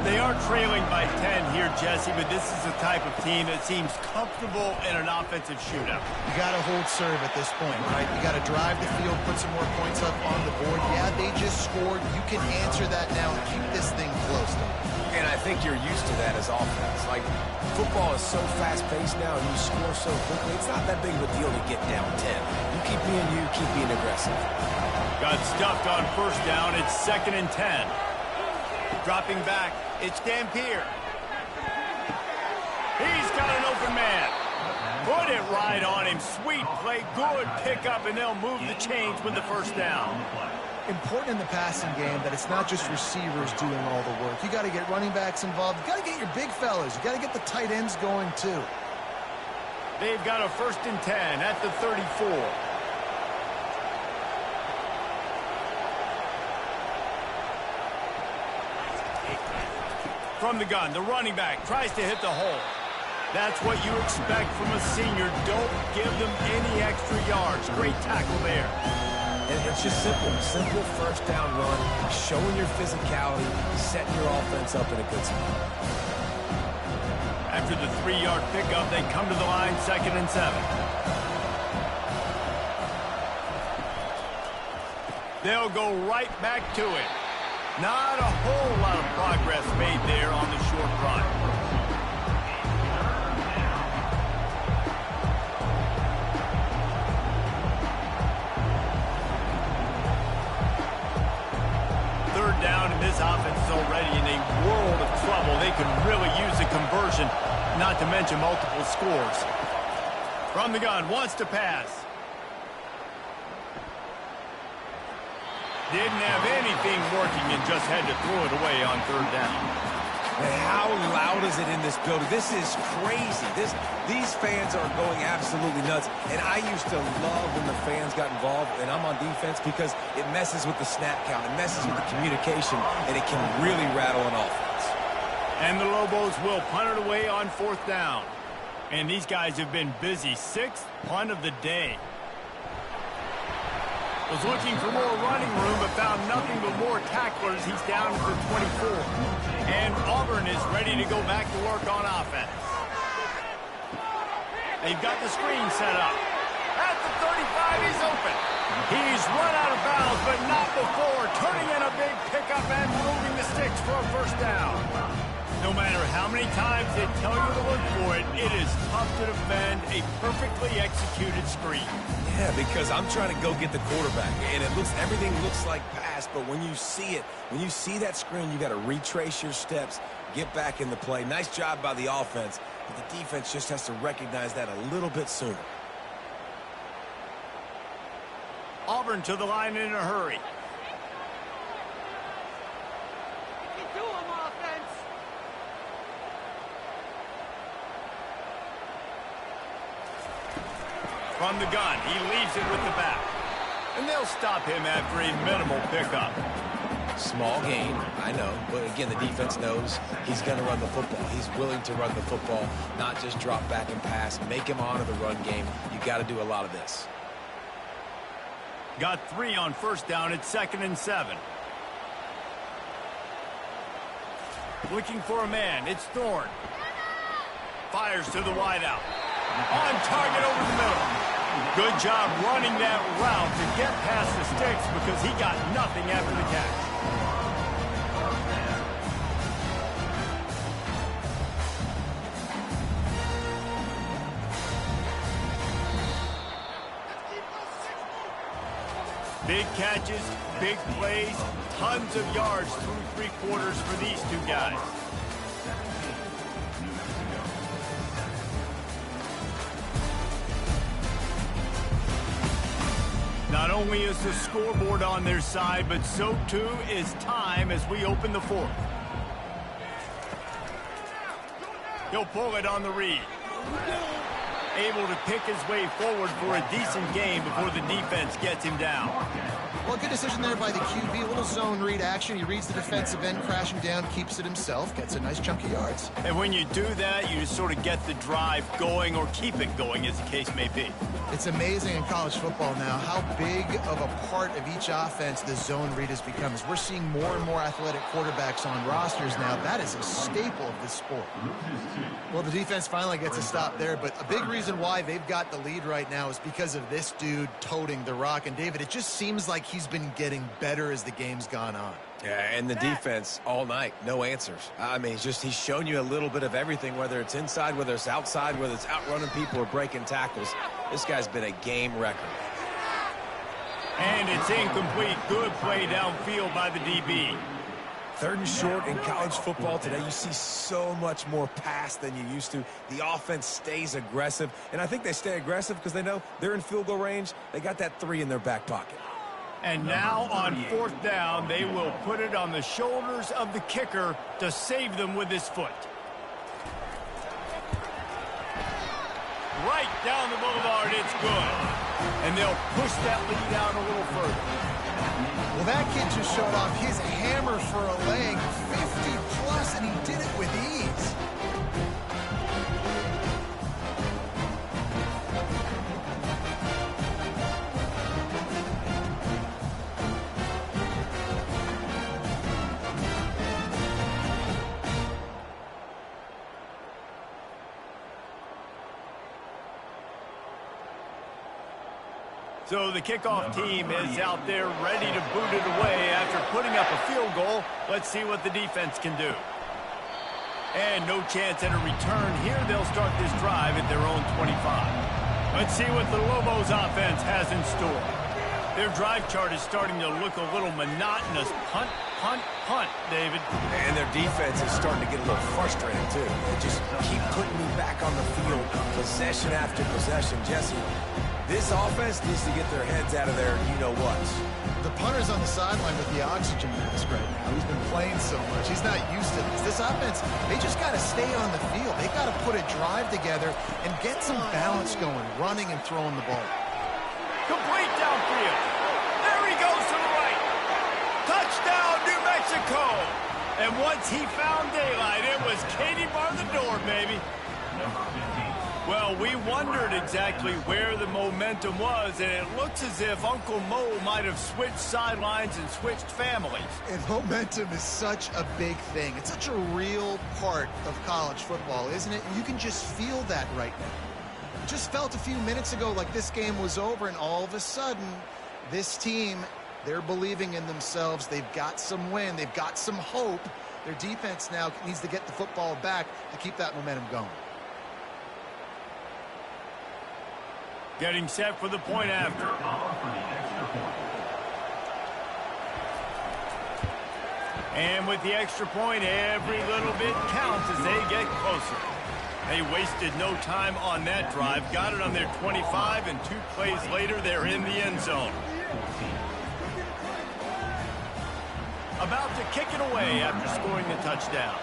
They are trailing by 10 here, Jesse, but this is the type of team that seems comfortable in an offensive shootout. You got to hold serve at this point, right? You got to drive the field, put some more points up on the board. Yeah, they just scored. You can answer that now and keep this thing close. And I think you're used to that as offense. Like, football is so fast-paced now and you score so quickly, it's not that big of a deal to get down 10. You keep being aggressive. Got stuffed on 1st down. It's 2nd and 10. Dropping back, it's Dampier. He's got an open man. Put it right on him. Sweet play, good pickup, and they'll move the chains with the 1st down. Important in the passing game that it's not just receivers doing all the work. You got to get running backs involved. You got to get your big fellas. You got to get the tight ends going too. They've got a 1st and 10 at the 34. From the gun, the running back tries to hit the hole. That's what you expect from a senior. Don't give them any extra yards. Great tackle there. And it's just simple 1st down run, showing your physicality, setting your offense up in a good spot. After the 3-yard pickup, they come to the line, 2nd and 7. They'll go right back to it. Not a whole lot of progress made there on the short run. Third down, and this offense is already in a world of trouble. They could really use a conversion, not to mention multiple scores. From the gun, wants to pass. Didn't have anything working and just had to throw it away on third down. And how loud is it in this building? This is crazy. These fans are going absolutely nuts. And I used to love when the fans got involved, and I'm on defense, because it messes with the snap count. It messes with the communication, and it can really rattle an offense. And the Lobos will punt it away on fourth down. And these guys have been busy. Sixth punt of the day. Was looking for more running room, but found nothing but more tacklers. He's down to the 24. And Auburn is ready to go back to work on offense. They've got the screen set up. At the 35, he's open. He's run out of bounds, but not before turning in a big pickup and moving the sticks for a first down. No matter how many times they tell you to look for it, it is tough to defend a perfectly executed screen. Yeah, because I'm trying to go get the quarterback, and everything looks like pass, but when you see it, when you see that screen, you got to retrace your steps, get back in the play. Nice job by the offense, but the defense just has to recognize that a little bit sooner. Auburn to the line in a hurry. From the gun, he leaves it with the back. And they'll stop him after a minimal pickup. Small gain, I know, but again, the defense knows he's going to run the football. He's willing to run the football, not just drop back and pass, make him honor the run game. You got to do a lot of this. Got 3 on first down at 2nd and 7. Looking for a man, it's Thorne. Fires to the wideout. On target over the middle. Good job running that route to get past the sticks because he got nothing after the catch. Big catches, big plays, tons of yards through 3 quarters for these two guys. Not only is the scoreboard on their side, but so too is time as we open the fourth. He'll pull it on the read. Able to pick his way forward for a decent game before the defense gets him down. Well, good decision there by the QB. A little zone read action. He reads the defensive end crashing down, keeps it himself, gets a nice chunk of yards. And when you do that, you just sort of get the drive going or keep it going, as the case may be. It's amazing in college football now how big of a part of each offense the zone read has become. As we're seeing more and more athletic quarterbacks on rosters now, that is a staple of this sport. Well, the defense finally gets a stop there, but a big reason why they've got the lead right now is because of this dude toting the rock. And, David, it just seems like he's been getting better as the game's gone on. Yeah, and the defense all night, no answers. I mean, he's shown you a little bit of everything, whether it's inside, whether it's outside, whether it's outrunning people or breaking tackles. This guy's been a game record. And it's incomplete. Good play downfield by the DB. 3rd and short in college football today. You see so much more pass than you used to. The offense stays aggressive, and I think they stay aggressive because they know they're in field goal range. They got that 3 in their back pocket. And now on 4th down, they will put it on the shoulders of the kicker to save them with his foot. Right down the boulevard, it's good. And they'll push that lead out a little further. Well, that kid just showed off his hammer for a leg, 50-plus, and he did it with ease. So the kickoff team is out there ready to boot it away after putting up a field goal. Let's see what the defense can do. And no chance at a return here. They'll start this drive at their own 25. Let's see what the Lobos offense has in store. Their drive chart is starting to look a little monotonous. Punt, punt, punt, David. And their defense is starting to get a little frustrated, too. They just keep putting me back on the field, possession after possession. Jesse, This offense needs to get their heads out of their you-know-whats. The punter's on the sideline with the oxygen mask right now. He's been playing so much. He's not used to this. This offense, they just got to stay on the field. They got to put a drive together and get some balance going, running and throwing the ball. Complete downfield. There he goes to the right. Touchdown, New Mexico. And once he found daylight, it was Katie bar the door, baby. Well, we wondered exactly where the momentum was, and it looks as if Uncle Mo might have switched sidelines and switched families. And momentum is such a big thing. It's such a real part of college football, isn't it? And you can just feel that right now. It just felt a few minutes ago like this game was over, and all of a sudden, this team, they're believing in themselves. They've got some wind. They've got some hope. Their defense now needs to get the football back to keep that momentum going. Getting set for the point after. And with the extra point, every little bit counts as they get closer. They wasted no time on that drive. Got it on their 25, and 2 plays later, they're in the end zone. About to kick it away after scoring the touchdown.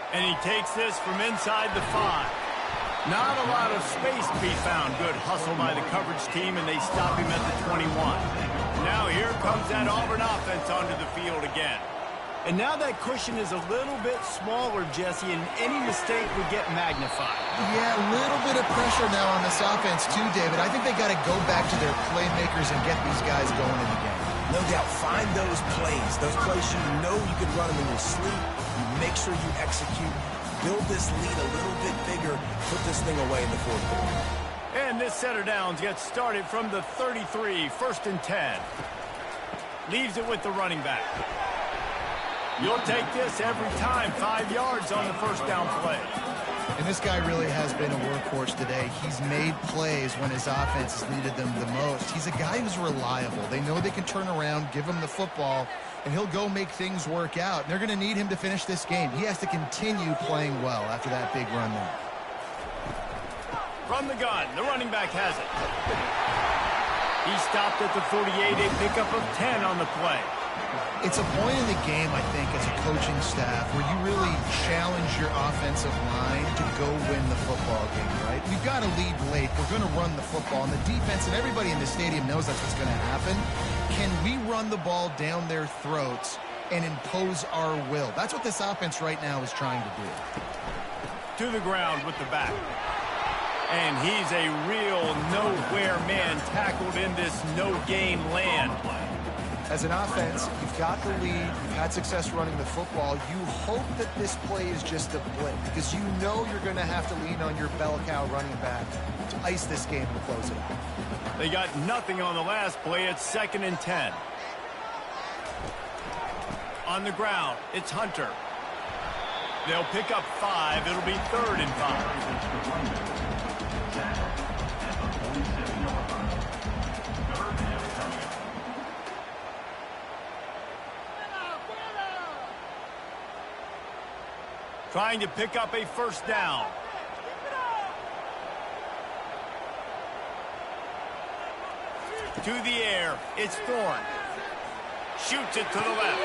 And he takes this from inside the 5. Not a lot of space to be found. Good hustle by the coverage team, and they stop him at the 21. Now here comes that Auburn offense onto the field again. And now that cushion is a little bit smaller, Jesse, and any mistake would get magnified. Yeah, a little bit of pressure now on this offense too, David. I think they got to go back to their playmakers and get these guys going in the game. No doubt, find those plays you know you can run them in your sleep. You make sure you execute, build this lead a little bit bigger, put this thing away in the 4th quarter. And this setter downs gets started from the 33, 1st and 10. Leaves it with the running back. You'll take this every time, 5 yards on the first down play. And this guy really has been a workhorse today. He's made plays when his offense has needed them the most. He's a guy who's reliable. They know they can turn around, give him the football, and he'll go make things work out. And they're going to need him to finish this game. He has to continue playing well after that big run there. From the gun, the running back has it. He stopped at the 48, a pickup of 10 on the play. It's a point in the game, I think, as a coaching staff, where you really challenge your offensive line to go win the football game, right? We've got to lead late. We're going to run the football. And the defense and everybody in the stadium knows that's what's going to happen. Can we run the ball down their throats and impose our will? That's what this offense right now is trying to do. To the ground with the back. And he's a real nowhere man tackled in this no-gain land. As an offense, you've got the lead, you've had success running the football. You hope that this play is just a blip because you know you're going to have to lean on your bell cow running back to ice this game and close it out. They got nothing on the last play. It's 2nd and 10. On the ground, it's Hunter. They'll pick up 5. It'll be 3rd and 5. Trying to pick up a first down. To the air, it's Thorne. Shoots it to the left.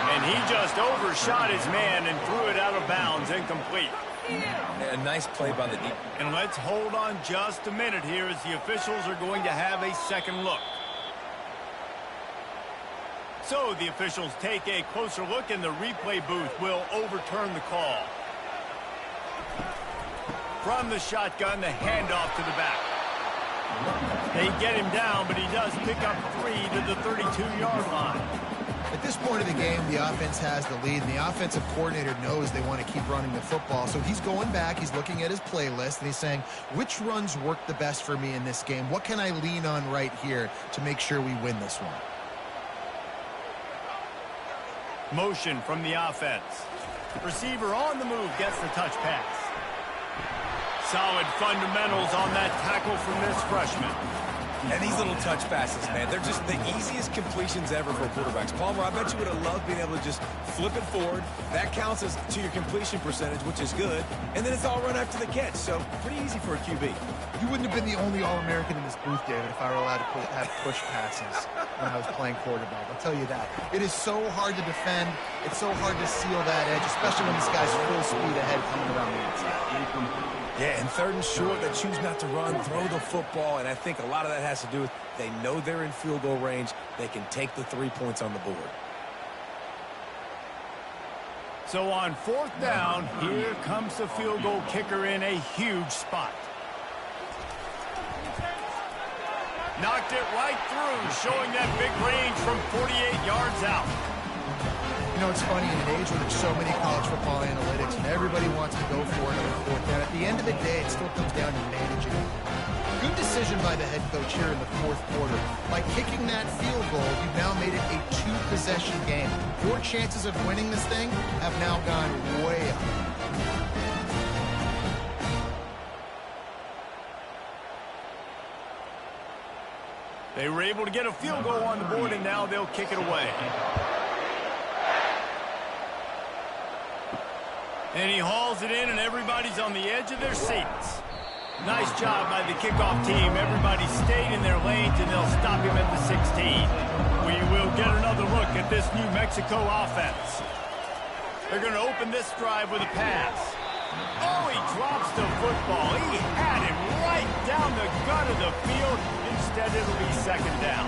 And he just overshot his man and threw it out of bounds, incomplete. A nice play by the defense. And let's hold on just a minute here as the officials are going to have a second look. So the officials take a closer look, and the replay booth will overturn the call. From the shotgun, the handoff to the back. They get him down, but he does pick up 3 to the 32-yard line. At this point of the game, the offense has the lead, and the offensive coordinator knows they want to keep running the football. So he's going back, he's looking at his playlist, and he's saying, which runs work the best for me in this game? What can I lean on right here to make sure we win this one? Motion from the offense. Receiver on the move gets the touch pass. Solid fundamentals on that tackle from this freshman. And these little touch passes, man, they're just the easiest completions ever for quarterbacks. Palmer, I bet you would have loved being able to just flip it forward. That counts as to your completion percentage, which is good. And then it's all run after the catch, so pretty easy for a QB. You wouldn't have been the only All-American in this booth, David, if I were allowed to have push passes when I was playing quarterback. I'll tell you that. It is so hard to defend. It's so hard to seal that edge, especially when this guy's full speed ahead coming around the inside. Yeah, and 3rd and short, they choose not to run, throw the football, and I think a lot of that has to do with they know they're in field goal range. They can take the 3 points on the board. So on 4th down, here comes the field goal kicker in a huge spot. Knocked it right through, showing that big range from 48 yards out. You know, it's funny, in an age where there's so many college football analytics and everybody wants to go for it on 4th down, at the end of the day, it still comes down to managing. Good decision by the head coach here in the 4th quarter. By kicking that field goal, you've now made it a 2-possession game. Your chances of winning this thing have now gone way up. They were able to get a field goal on the board, and now they'll kick it away. And he hauls it in, and everybody's on the edge of their seats. Nice job by the kickoff team. Everybody stayed in their lanes, and they'll stop him at the 16. We will get another look at this New Mexico offense. They're going to open this drive with a pass. Oh, he drops the football. He had him right down the gut of the field. Instead, it'll be 2nd down.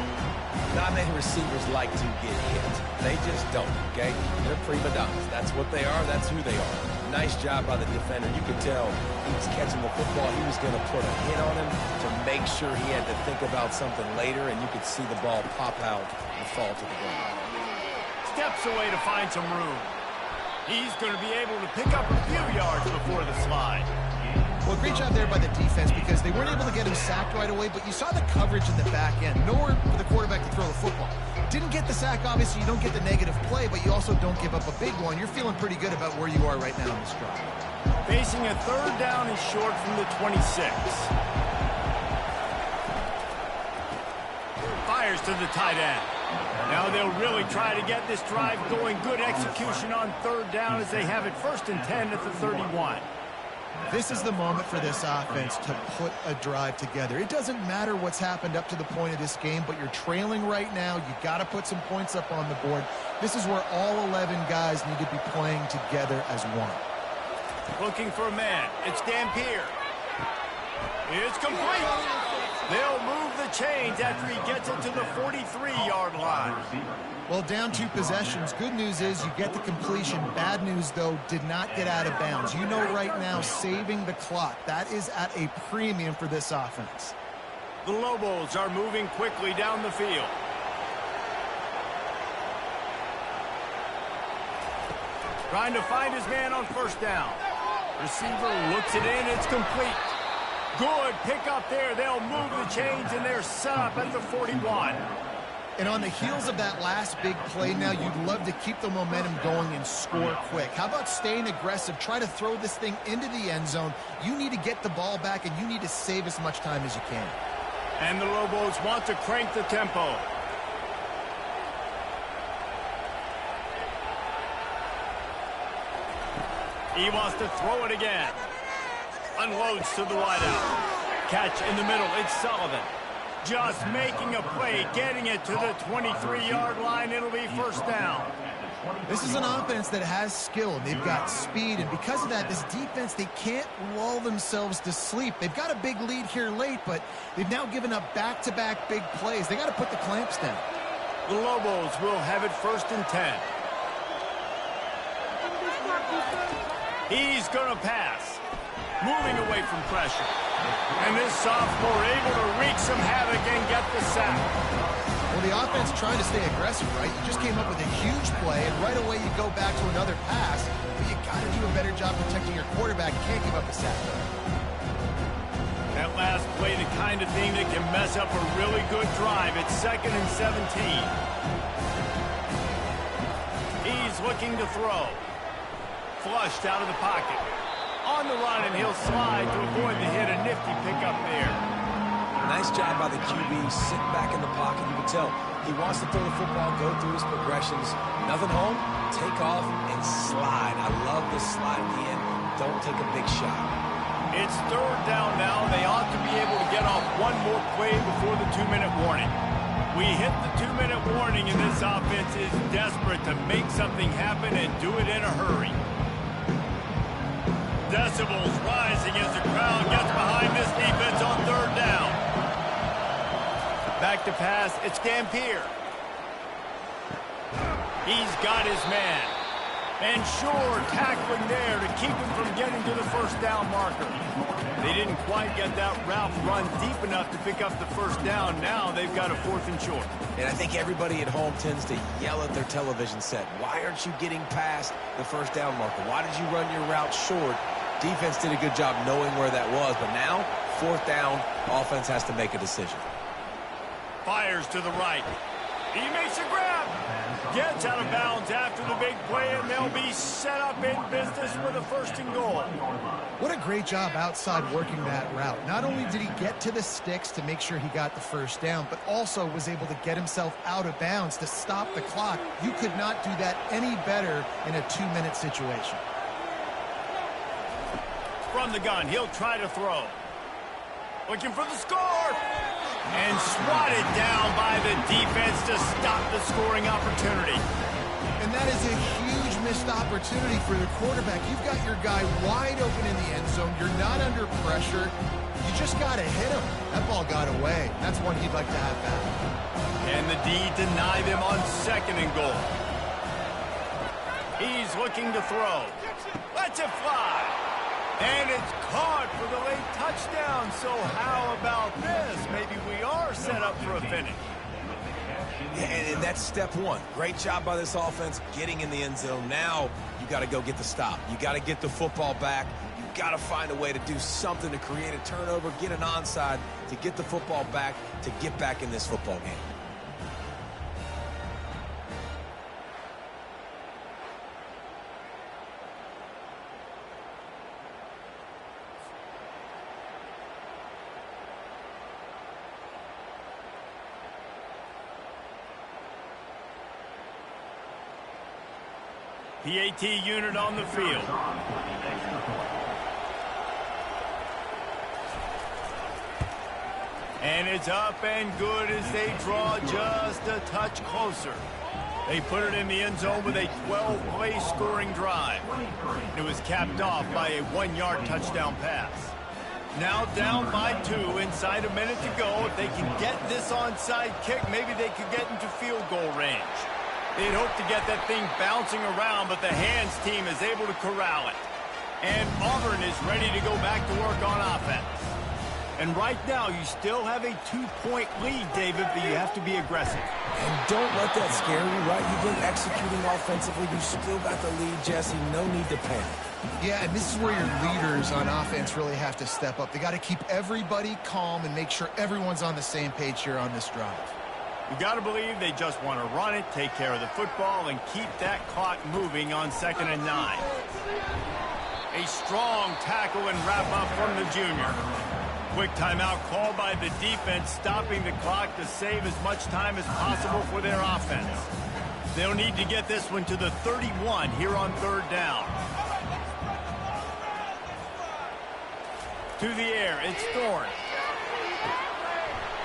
Not many receivers like to get hit. They just don't, okay? They're prima donnas. That's what they are. That's who they are. Nice job by the defender. You could tell he was catching the football. He was going to put a hit on him to make sure he had to think about something later, and you could see the ball pop out and fall to the ground. Steps away to find some room. He's going to be able to pick up a few yards before the slide. Well, great job there by the defense because they weren't able to get him sacked right away, but you saw the coverage in the back end. Nowhere for the quarterback to throw the football. Didn't get the sack, obviously. You don't get the negative play, but you also don't give up a big one. You're feeling pretty good about where you are right now in this drive. Facing a 3rd down and short from the 26. Fires to the tight end. Now they'll really try to get this drive going. Good execution on 3rd down as they have it 1st and 10 at the 31. This is the moment for this offense to put a drive together. It doesn't matter what's happened up to the point of this game, but you're trailing right now. You got to put some points up on the board. This is where all 11 guys need to be playing together as one. Looking for a man. It's Dampier. It's complete. They'll move the chains after he gets it to the 43-yard line. Well, down 2 possessions. Good news is you get the completion. Bad news, though, did not get out of bounds. You know right now, saving the clock. That is at a premium for this offense. The Lobos are moving quickly down the field. Trying to find his man on 1st down. Receiver looks it in. It's complete. Good pickup there. They'll move the chains, and they're set up at the 41. And on the heels of that last big play now, you'd love to keep the momentum going and score quick. How about staying aggressive? Try to throw this thing into the end zone. You need to get the ball back, and you need to save as much time as you can. And the Lobos want to crank the tempo. He wants to throw it again. Unloads to the wideout. Catch in the middle. It's Sullivan. Just making a play, getting it to the 23-yard line. It'll be 1st down. This is an offense that has skill. They've got speed, and because of that, this defense, they can't lull themselves to sleep. They've got a big lead here late, but they've now given up back-to-back big plays. They got to put the clamps down. The Lobos will have it 1st and 10. He's going to pass. Moving away from pressure. And this sophomore able to wreak some havoc and get the sack. Well, the offense trying to stay aggressive, right? You just came up with a huge play, and right away you go back to another pass. But you got to do a better job protecting your quarterback. You can't give up a sack. That last play, the kind of thing that can mess up a really good drive. It's 2nd and 17. He's looking to throw. Flushed out of the pocket. On the run, and he'll slide to avoid the hit. A nifty pickup there. Nice job by the QB, sitting back in the pocket. You can tell he wants to throw the football, go through his progressions. Nothing home, take off, and slide. I love the slide at the end. Don't take a big shot. It's third down now. They ought to be able to get off one more play before the 2-minute warning. We hit the 2-minute warning, and this offense is desperate to make something happen and do it in a hurry. Decibels rising as the crowd gets behind this defense on third down. Back to pass, it's Gampier. He's got his man. And sure, tackling there to keep him from getting to the first down marker. They didn't quite get that route run deep enough to pick up the first down. Now they've got a 4th and short. And I think everybody at home tends to yell at their television set. Why aren't you getting past the first down marker? Why did you run your route short? Defense did a good job knowing where that was. But now, 4th down, offense has to make a decision. Fires to the right. He makes a grab. Gets out of bounds after the big play, and they'll be set up in business with a 1st and goal. What a great job outside working that route. Not only did he get to the sticks to make sure he got the first down, but also was able to get himself out of bounds to stop the clock. You could not do that any better in a 2-minute situation. From the gun, he'll try to throw. Looking for the score. And swatted down by the defense to stop the scoring opportunity. And that is a huge missed opportunity for the quarterback. You've got your guy wide open in the end zone. You're not under pressure. You just got to hit him. That ball got away. That's one he'd like to have back. And the D denied him on 2nd and goal. He's looking to throw. Lets it fly. And it's caught for the late touchdown. So how about this? Maybe we are set up for a finish. And that's step one. Great job by this offense getting in the end zone. Now you got to go get the stop. You got to get the football back. You got to find a way to do something to create a turnover, get an onside, to get the football back, to get back in this football game. PAT unit on the field. And it's up and good as they draw just a touch closer. They put it in the end zone with a 12-play scoring drive. It was capped off by a 1-yard touchdown pass. Now down by 2, inside a minute to go. If they can get this onside kick, maybe they could get into field goal range. They'd hope to get that thing bouncing around, but the hands team is able to corral it. And Auburn is ready to go back to work on offense. And right now, you still have a 2-point lead, David, but you have to be aggressive. And don't let that scare you, right? You've been executing offensively. You still got the lead, Jesse. No need to panic. Yeah, and this is where your leaders on offense really have to step up. They got to keep everybody calm and make sure everyone's on the same page here on this drive. You got to believe they just want to run it, take care of the football, and keep that clock moving on 2nd and 9. A strong tackle and wrap-up from the junior. Quick timeout called by the defense, stopping the clock to save as much time as possible for their offense. They'll need to get this one to the 31 here on 3rd down. To the air, it's Thorne.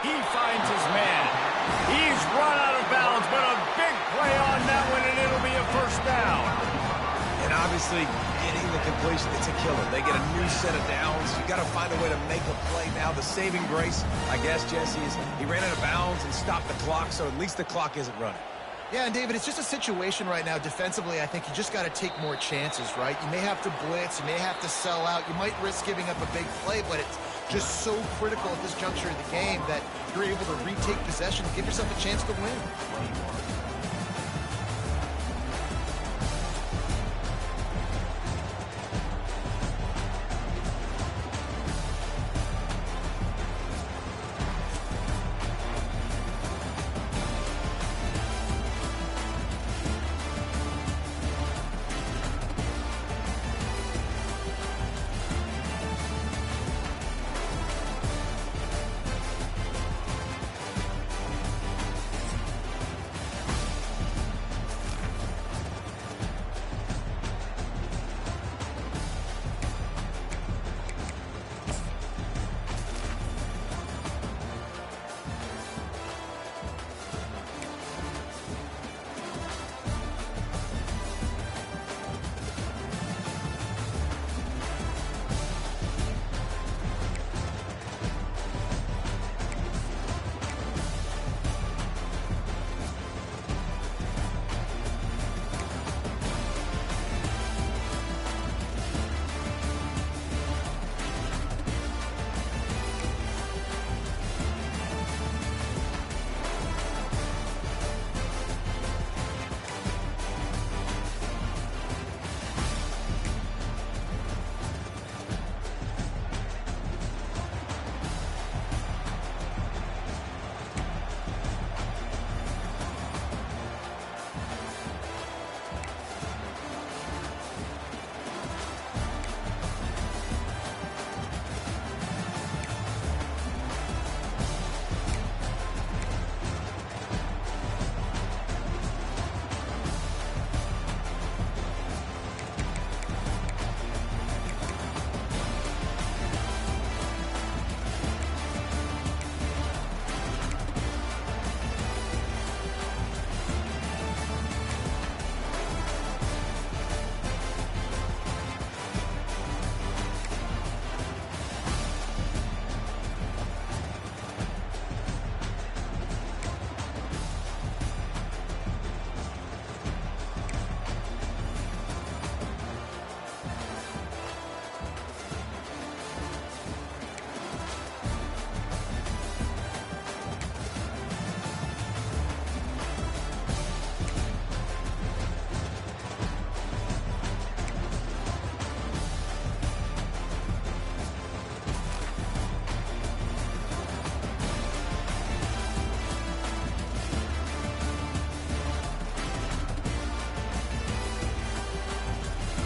He finds his man. He's run out of bounds, but a big play on that one, and it'll be a 1st down. And obviously, getting the completion, it's a killer. They get a new set of downs. You got to find a way to make a play now. The saving grace, I guess, Jesse, is he ran out of bounds and stopped the clock, so at least the clock isn't running. Yeah, and David, it's just a situation right now defensively. I think you just got to take more chances, right? You may have to blitz, you may have to sell out, you might risk giving up a big play, but it's just so critical at this juncture of the game that you're able to retake possession and give yourself a chance to win.